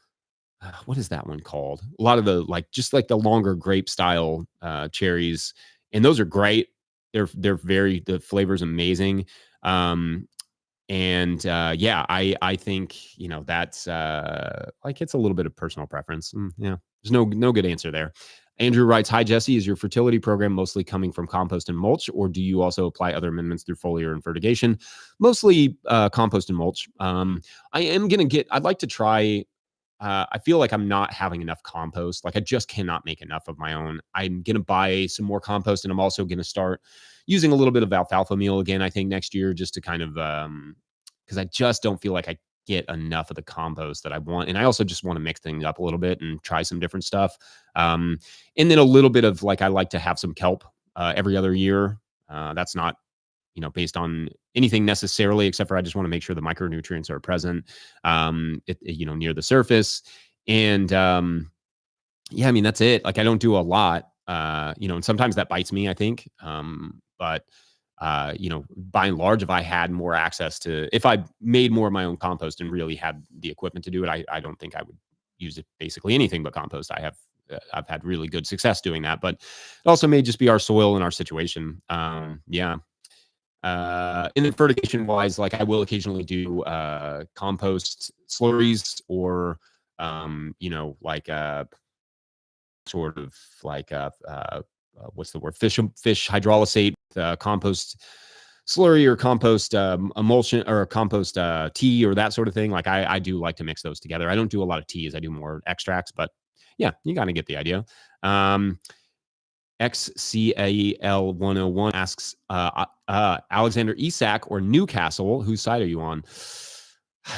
what is that one called? A lot of the like just like the longer grape style cherries, and those are great. They're very the flavor's amazing. Um, and yeah, I think that's like it's a little bit of personal preference. Yeah, there's no good answer there. Andrew writes, "Hi Jesse, is your fertility program mostly coming from compost and mulch, or do you also apply other amendments through foliar and fertigation?" Mostly compost and mulch. I'd like to try. I feel like I'm not having enough compost. Like I just cannot make enough of my own. I'm gonna buy some more compost, and I'm also gonna start using a little bit of alfalfa meal again. I think next year, just to kind of because I just don't feel like I get enough of the compost that I want, and I also just want to mix things up a little bit and try some different stuff. And then a little bit of like I like to have some kelp every other year. That's not based on anything necessarily, except for I just want to make sure the micronutrients are present, near the surface. And yeah, I mean, that's it. Like I don't do a lot, and sometimes that bites me, I think. But by and large, if I had more access if I made more of my own compost and really had the equipment to do it, I don't think I would use it basically anything but compost. I've had really good success doing that, but it also may just be our soil and our situation. Yeah. And then fertigation wise, like I will occasionally do compost slurries or like sort of like what's the word, fish hydrolysate compost slurry or compost emulsion or compost tea or that sort of thing. Like I do like to mix those together. I don't do a lot of teas. I do more extracts, but yeah, you got to get the idea. XCAL 101 asks Alexander Isak or Newcastle. Whose side are you on?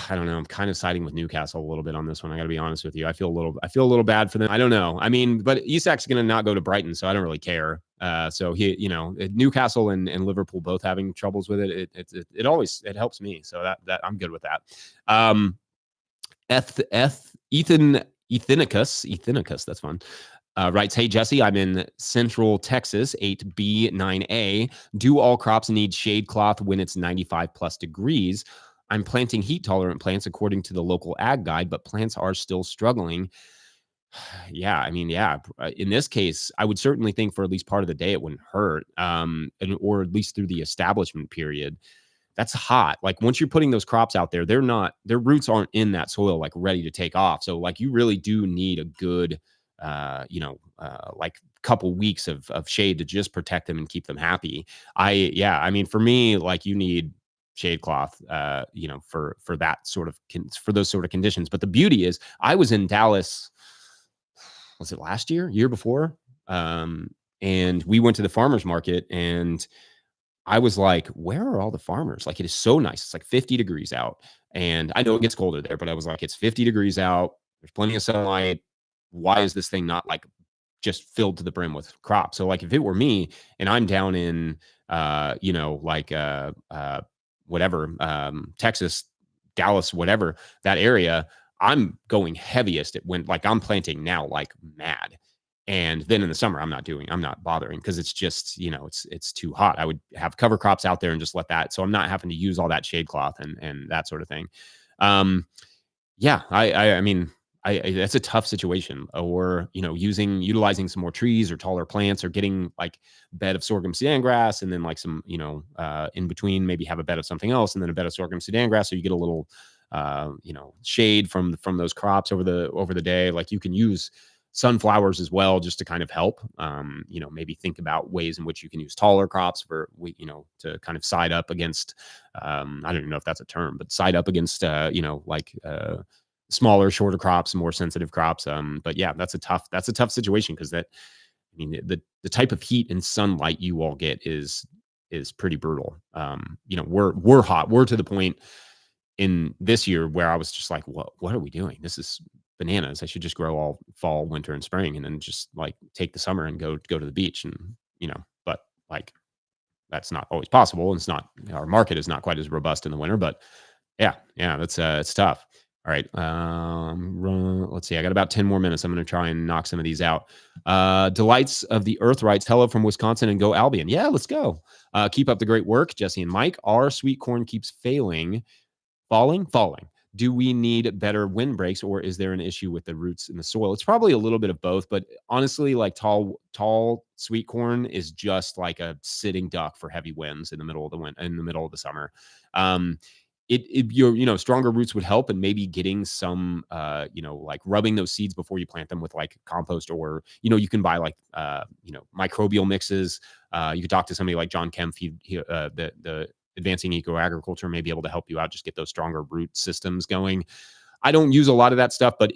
I don't know. I'm kind of siding with Newcastle a little bit on this one. I got to be honest with you. I feel a little bad for them. I don't know. I mean, but Isak's going to not go to Brighton, so I don't really care. So Newcastle and Liverpool both having troubles with it. It always helps me. So that I'm good with that. Ethenicus, that's fun. Writes, "Hey Jesse, I'm in Central Texas, 8B, 9A. Do all crops need shade cloth when it's 95 plus degrees? I'm planting heat tolerant plants according to the local ag guide, but plants are still struggling." Yeah, I mean, yeah. In this case, I would certainly think for at least part of the day it wouldn't hurt, or at least through the establishment period. That's hot. Like once you're putting those crops out there, their roots aren't in that soil like ready to take off. So like you really do need a good like couple weeks of shade to just protect them and keep them happy. I mean, for me, like you need shade cloth, for that sort of, for those sort of conditions. But the beauty is I was in Dallas, was it last year before? And we went to the farmer's market and I was like, where are all the farmers? Like, it is so nice. It's like 50 degrees out. And I know it gets colder there, but I was like, it's 50 degrees out. There's plenty of sunlight. Why is this thing not like just filled to the brim with crops? So like if it were me and I'm down in, whatever, Texas, Dallas, whatever, that area, I'm going heaviest at when like I'm planting now like mad. And then in the summer, I'm not bothering because it's just, it's too hot. I would have cover crops out there and just let that. So I'm not having to use all that shade cloth and that sort of thing. Yeah, I mean, that's a tough situation. Or, utilizing some more trees or taller plants or getting like bed of sorghum Sudan grass and then like some, in between, maybe have a bed of something else and then a bed of sorghum Sudan grass. So you get a little, shade from those crops over the day. Like you can use sunflowers as well, just to kind of help, maybe think about ways in which you can use taller crops to kind of side up against, I don't even know if that's a term, but side up against, smaller, shorter crops, more sensitive crops. But yeah, that's a tough situation because the type of heat and sunlight you all get is pretty brutal. We're hot. We're to the point in this year where I was just like, what are we doing? This is bananas. I should just grow all fall, winter, and spring, and then just like take the summer and go to the beach, and but like that's not always possible. And it's not, our market is not quite as robust in the winter, but yeah, that's it's tough. All right. Let's see. I got about 10 more minutes. I'm going to try and knock some of these out. Delights of the Earth writes, hello from Wisconsin, and go Albion. Yeah, let's go. Keep up the great work, Jesse and Mike. Our sweet corn keeps falling. Do we need better windbreaks, or is there an issue with the roots in the soil? It's probably a little bit of both, but honestly, like tall sweet corn is just like a sitting duck for heavy winds in the middle of the summer. Stronger roots would help, and maybe getting some, like rubbing those seeds before you plant them with like compost, or, you can buy like, microbial mixes. You could talk to somebody like John Kempf, the Advancing Eco Agriculture may be able to help you out, just get those stronger root systems going. I don't use a lot of that stuff, but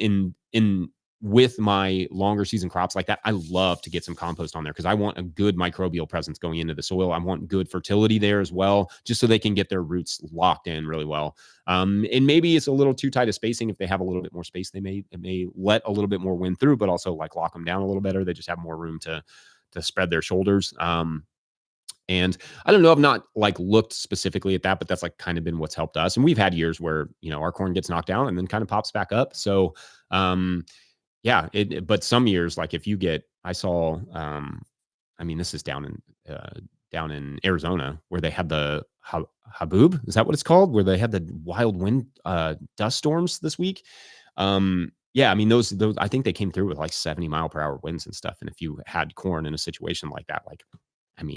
with my longer season crops like that, I love to get some compost on there because I want a good microbial presence going into the soil. I want good fertility there as well, just so they can get their roots locked in really well. And maybe it's a little too tight a spacing. If they have a little bit more space, it may let a little bit more wind through, but also like lock them down a little better. They just have more room to spread their shoulders. And I don't know, I've not like looked specifically at that, but that's like kind of been what's helped us. And we've had years where, our corn gets knocked down and then kind of pops back up. So, but some years, like if you get, I saw, this is down in Arizona, where they had the haboob. Is that what it's called? Where they had the wild wind, dust storms this week. Those, I think they came through with like 70-mile-per-hour winds and stuff. And if you had corn in a situation like that,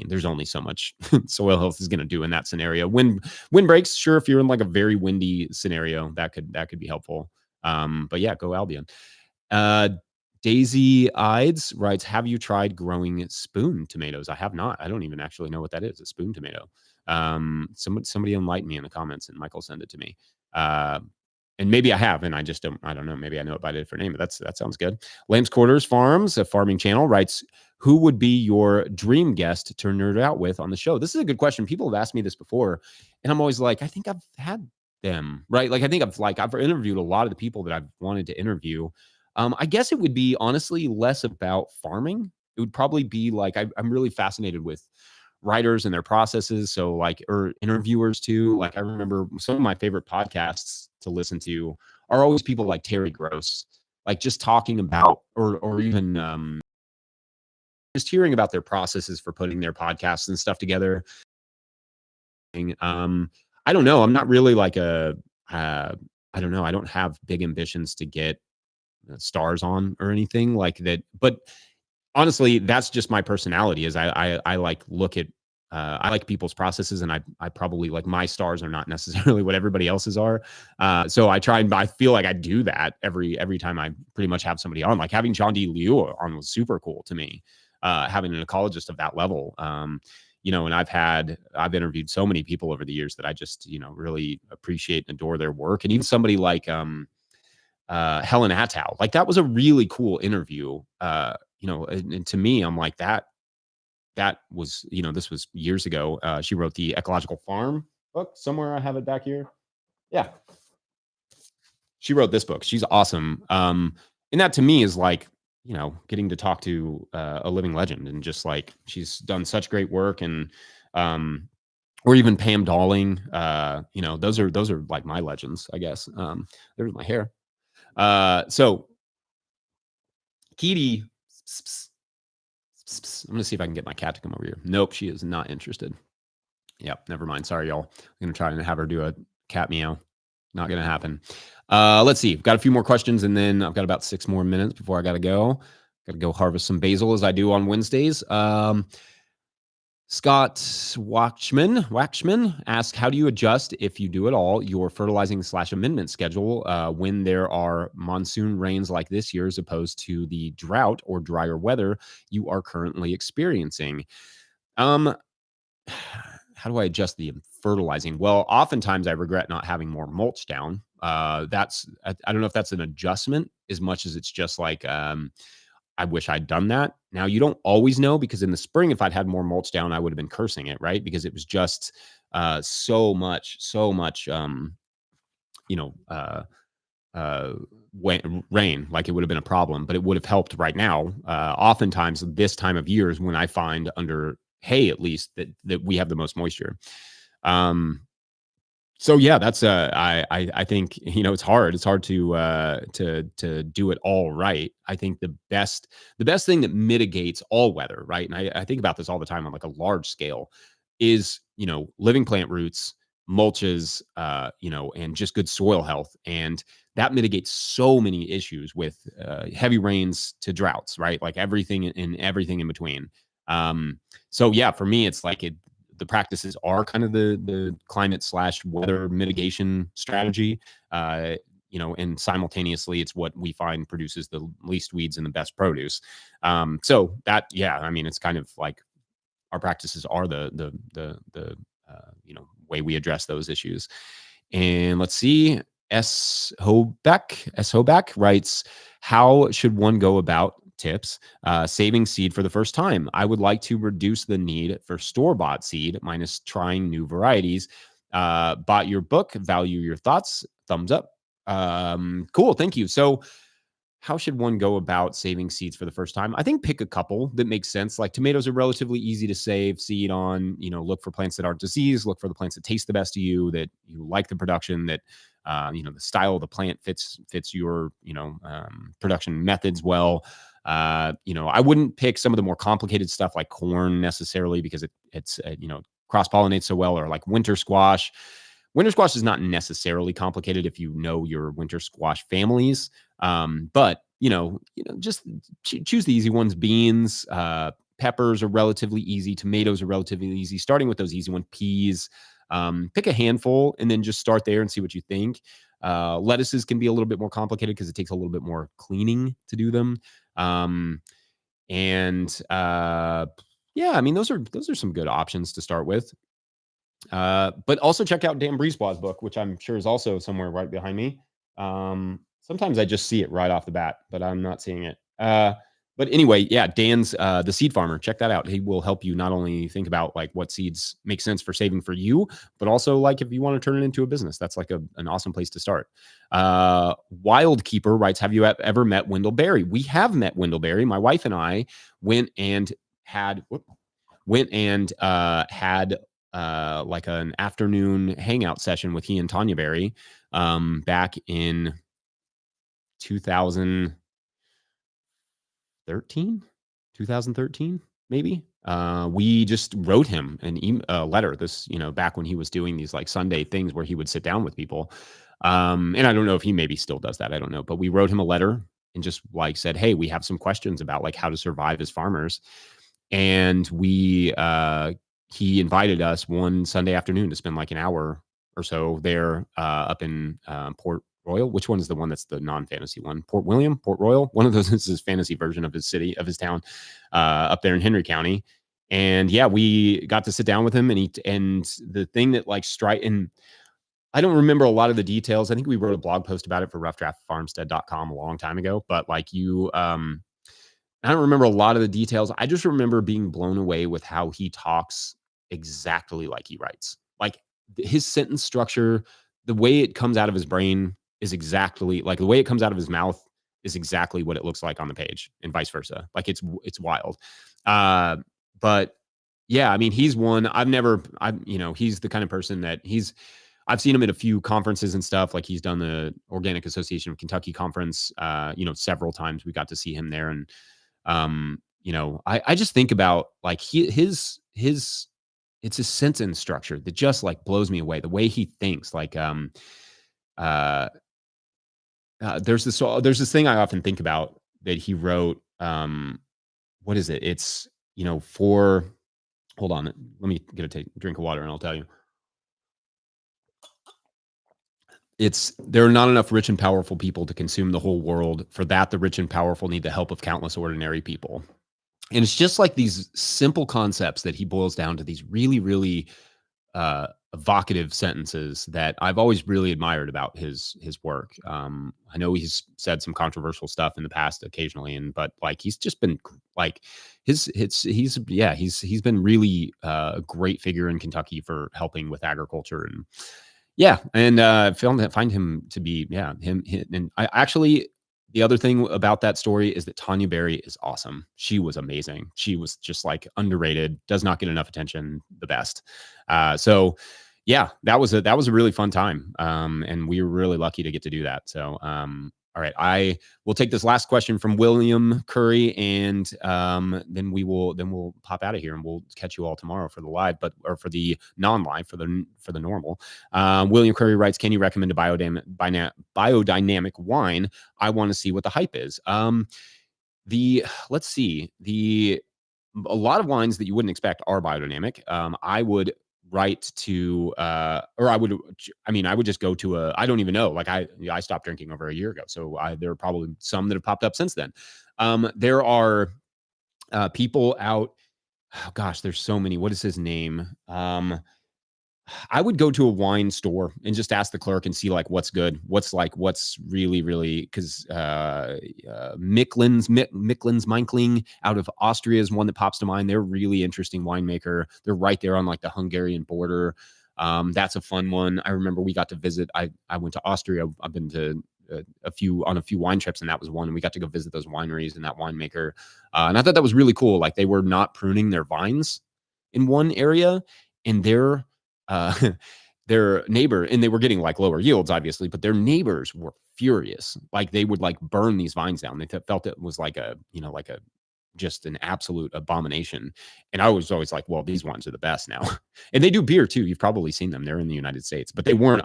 there's only so much soil health is going to do in that scenario. Wind breaks, sure. If you're in like a very windy scenario, that could be helpful. But yeah, go Albion. Daisy Ides writes, have you tried growing spoon tomatoes? I have not. I don't even actually know what that is, a spoon tomato. Somebody enlighten me in the comments, and Michael send it to me. And maybe I have, and I don't know. Maybe I know it by a different name, but that sounds good. Lamb's Quarters Farms, a farming channel, writes, who would be your dream guest to nerd out with on the show? This is a good question. People have asked me this before, and I'm always like, I think I've had them, right? Like, I think I've interviewed a lot of the people that I've wanted to interview. I guess it would be honestly less about farming. It would probably be like, I'm really fascinated with writers and their processes. So or interviewers too. Like I remember some of my favorite podcasts to listen to are always people like Terry Gross, like just talking about, or even just hearing about their processes for putting their podcasts and stuff together. I don't know. I'm not really like I don't know. I don't have big ambitions to get stars on or anything like that. But honestly, that's just my personality. Is I like look at I like people's processes, and I probably like my stars are not necessarily what everybody else's are. So I try and I feel like I do that every time I pretty much have somebody on. Like having John D. Liu on was super cool to me. Having an ecologist of that level. And I've interviewed so many people over the years that I just, really appreciate and adore their work. And even somebody like Helen Attow, like that was a really cool interview. And to me, I'm like that was, this was years ago. She wrote the Ecological Farm book. Somewhere I have it back here. Yeah. She wrote this book. She's awesome. And that to me is like, getting to talk to a living legend, and just like she's done such great work. And or even Pam Dowling, those are like my legends, I guess. There's my hair. So Kitty, I'm gonna see if I can get my cat to come over here. Nope, she is not interested. Yep, never mind. Sorry, y'all. I'm gonna try and have her do a cat meow. Not gonna happen. Let's see. Got a few more questions, and then I've got about 6 more minutes before I gotta go. Gotta go harvest some basil as I do on Wednesdays. Scott Waxman asks, how do you adjust, if you do at all, your fertilizing/amendment schedule when there are monsoon rains like this year, as opposed to the drought or drier weather you are currently experiencing? How do I adjust the fertilizing? Well, oftentimes I regret not having more mulch down. I don't know if that's an adjustment as much as it's just like, I wish I'd done that. Now, you don't always know, because in the spring, if I'd had more mulch down, I would have been cursing it, right? Because it was just so much you know, rain, like it would have been a problem, but it would have helped right now. Oftentimes, this time of year is when I find under hay, at least, that we have the most moisture. So yeah, that's I think, it's hard. It's hard to do it all right. I think the best thing that mitigates all weather, right? And I think about this all the time on like a large scale, is living plant roots, mulches, and just good soil health, and that mitigates so many issues with heavy rains to droughts, right? Like everything in between. So yeah, for me, it's like the practices are kind of the climate / weather mitigation strategy. And simultaneously, it's what we find produces the least weeds and the best produce. So that, yeah, I mean, it's kind of like our practices are the way we address those issues. And let's see. S. Hoback writes, how should one go about tips saving seed for the first time? I would like to reduce the need for store-bought seed minus trying new varieties. Bought your book, value your thoughts. Thumbs up. Cool. Thank you. So how should one go about saving seeds for the first time? I think pick a couple that make sense. Like tomatoes are relatively easy to save seed on. Look for plants that aren't diseased. Look for the plants that taste the best to you, that you like the production, that the style of the plant fits your production methods well. I wouldn't pick some of the more complicated stuff like corn necessarily, because it's cross pollinates so well, or like winter squash. Winter squash is not necessarily complicated if you know your winter squash families. But just choose the easy ones. Beans, peppers are relatively easy. Tomatoes are relatively easy. Starting with those easy ones. Peas, pick a handful and then just start there and see what you think. Lettuces can be a little bit more complicated because it takes a little bit more cleaning to do them. Yeah, I mean, those are some good options to start with. But also check out Dan Brisebois' book, which I'm sure is also somewhere right behind me. Sometimes I just see it right off the bat, but I'm not seeing it. But anyway, yeah, Dan's The Seed Farmer. Check that out. He will help you not only think about like what seeds make sense for saving for you, but also like if you want to turn it into a business, that's like an awesome place to start. Wildkeeper writes, have you ever met Wendell Berry? We have met Wendell Berry. My wife and I went and had like an afternoon hangout session with he and Tanya Berry back in 2013, maybe. We just wrote him a letter back when he was doing these like Sunday things where he would sit down with people. And I don't know if he maybe still does that. I don't know. But we wrote him a letter and just like said, hey, we have some questions about like how to survive as farmers. And he invited us one Sunday afternoon to spend like an hour or so there up in Port Royal. Which one is the one that's the non-fantasy one? Port Royal. One of those is his fantasy version of his city, of his town, up there in Henry County. And yeah, we got to sit down with him, and the thing that like and I don't remember a lot of the details. I think we wrote a blog post about it for roughdraftfarmstead.com a long time ago, but like I don't remember a lot of the details. I just remember being blown away with how he talks exactly like he writes. Like his sentence structure, the way it comes out of his brain is exactly like the way it comes out of his mouth is exactly what it looks like on the page, and vice versa. Like it's wild. But yeah, I mean, he's one he's the kind of person that I've seen him at a few conferences and stuff. Like he's done the Organic Association of Kentucky conference, several times. We got to see him there. And, I just think about like it's his sentence structure that just like blows me away. The way he thinks, like, there's this thing I often think about that he wrote. What is it? It's, hold on, let me get a drink of water and I'll tell you. There are not enough rich and powerful people to consume the whole world. For that, the rich and powerful need the help of countless ordinary people. And it's just like these simple concepts that he boils down to these really, really evocative sentences that I've always really admired about his work. I know he's said some controversial stuff in the past occasionally, but like he's just been like he's been really a great figure in Kentucky for helping with agriculture. And Yeah, and find him to be and I actually the other thing about that story is that Tanya Berry is awesome. She was amazing. She was just like underrated, does not get enough attention, the best. So yeah, that was a really fun time. And we were really lucky to get to do that. So all right, I will take this last question from William Curry, and then we'll pop out of here, and we'll catch you all tomorrow for the live, or for the non-live, for the normal. William Curry writes, can you recommend a biodynamic wine? I want to see what the hype is. Let's see. A lot of wines that you wouldn't expect are biodynamic. I would write to, or I would just go to I don't even know. Like I stopped drinking over a year ago. So there are probably some that have popped up since then. There are people out. Oh gosh, there's so many. What is his name? I would go to a wine store and just ask the clerk and see like what's good, what's really because Micklin's Minkling out of Austria is one that pops to mind. They're a really interesting winemaker. They're right there on like the Hungarian border. That's a fun one. I remember we got to visit. I went to Austria. I've been to a few wine trips, and that was one. And we got to go visit those wineries and that winemaker. And I thought that was really cool. Like they were not pruning their vines in one area, and uh, their neighbor, and they were getting like lower yields, obviously, but their neighbors were furious. Like they would like burn these vines down. They felt it was like just an absolute abomination. And I was always like, well, these wines are the best now. And they do beer too. You've probably seen them. They're in the United States, but they were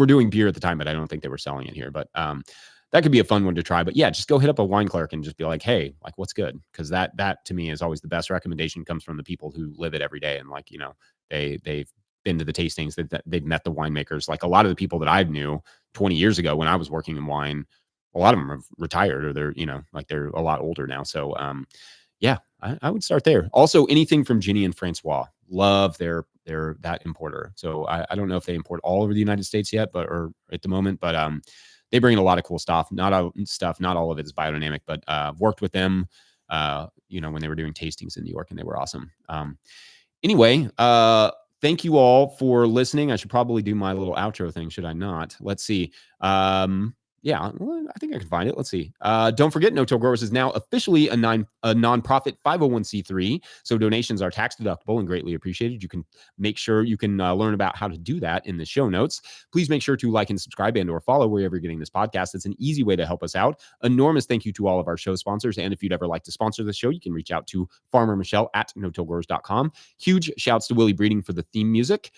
doing beer at the time, but I don't think they were selling it here. But that could be a fun one to try. But yeah, just go hit up a wine clerk and just be like, hey, like what's good? Because that to me is always the best recommendation, comes from the people who live it every day. And like, they've been to the tastings, that they've met the winemakers. Like a lot of the people that I knew 20 years ago when I was working in wine, a lot of them have retired, or they're, like they're a lot older now. So yeah, I would start there. Also, anything from Ginny and Francois, love their that importer. So I don't know if they import all over the United States yet, or at the moment, but they bring in a lot of cool stuff. Not all of it is biodynamic, but worked with them, when they were doing tastings in New York, and they were awesome. Anyway, thank you all for listening. I should probably do my little outro thing, should I not? Let's see. Yeah, well, I think I can find it. Let's see. Don't forget, No Till Growers is now officially a nonprofit 501c3. So donations are tax deductible and greatly appreciated. You can make sure you can learn about how to do that in the show notes. Please make sure to like and subscribe and or follow wherever you're getting this podcast. It's an easy way to help us out. Enormous thank you to all of our show sponsors. And if you'd ever like to sponsor the show, you can reach out to Farmer Michelle at notillgrowers.com. Huge shouts to Willie Breeding for the theme music.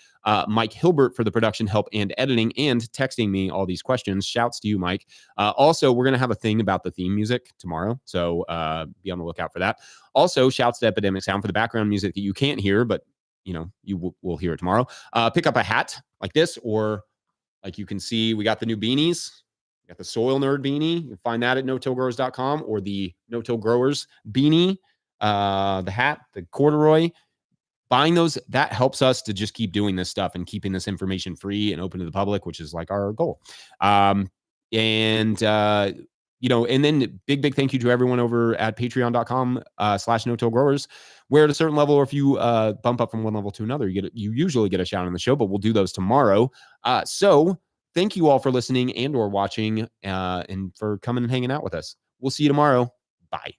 Mike Hilbert for the production help and editing and texting me all these questions. Shouts to you, Mike. Also, we're going to have a thing about the theme music tomorrow, so be on the lookout for that. Also, shouts to Epidemic Sound for the background music that you can't hear, but you will hear it tomorrow. Pick up a hat like this, or like you can see, we got the new beanies. We got the Soil Nerd beanie. You can find that at no-tillgrowers.com, or the No Till Growers beanie, the hat, the corduroy. Buying those, that helps us to just keep doing this stuff and keeping this information free and open to the public, which is like our goal. And then big thank you to everyone over at patreon.com /no-till-growers, where at a certain level, or if you bump up from one level to another, you usually get a shout on the show, but we'll do those tomorrow. So thank you all for listening and or watching, and for coming and hanging out with us. We'll see you tomorrow. Bye.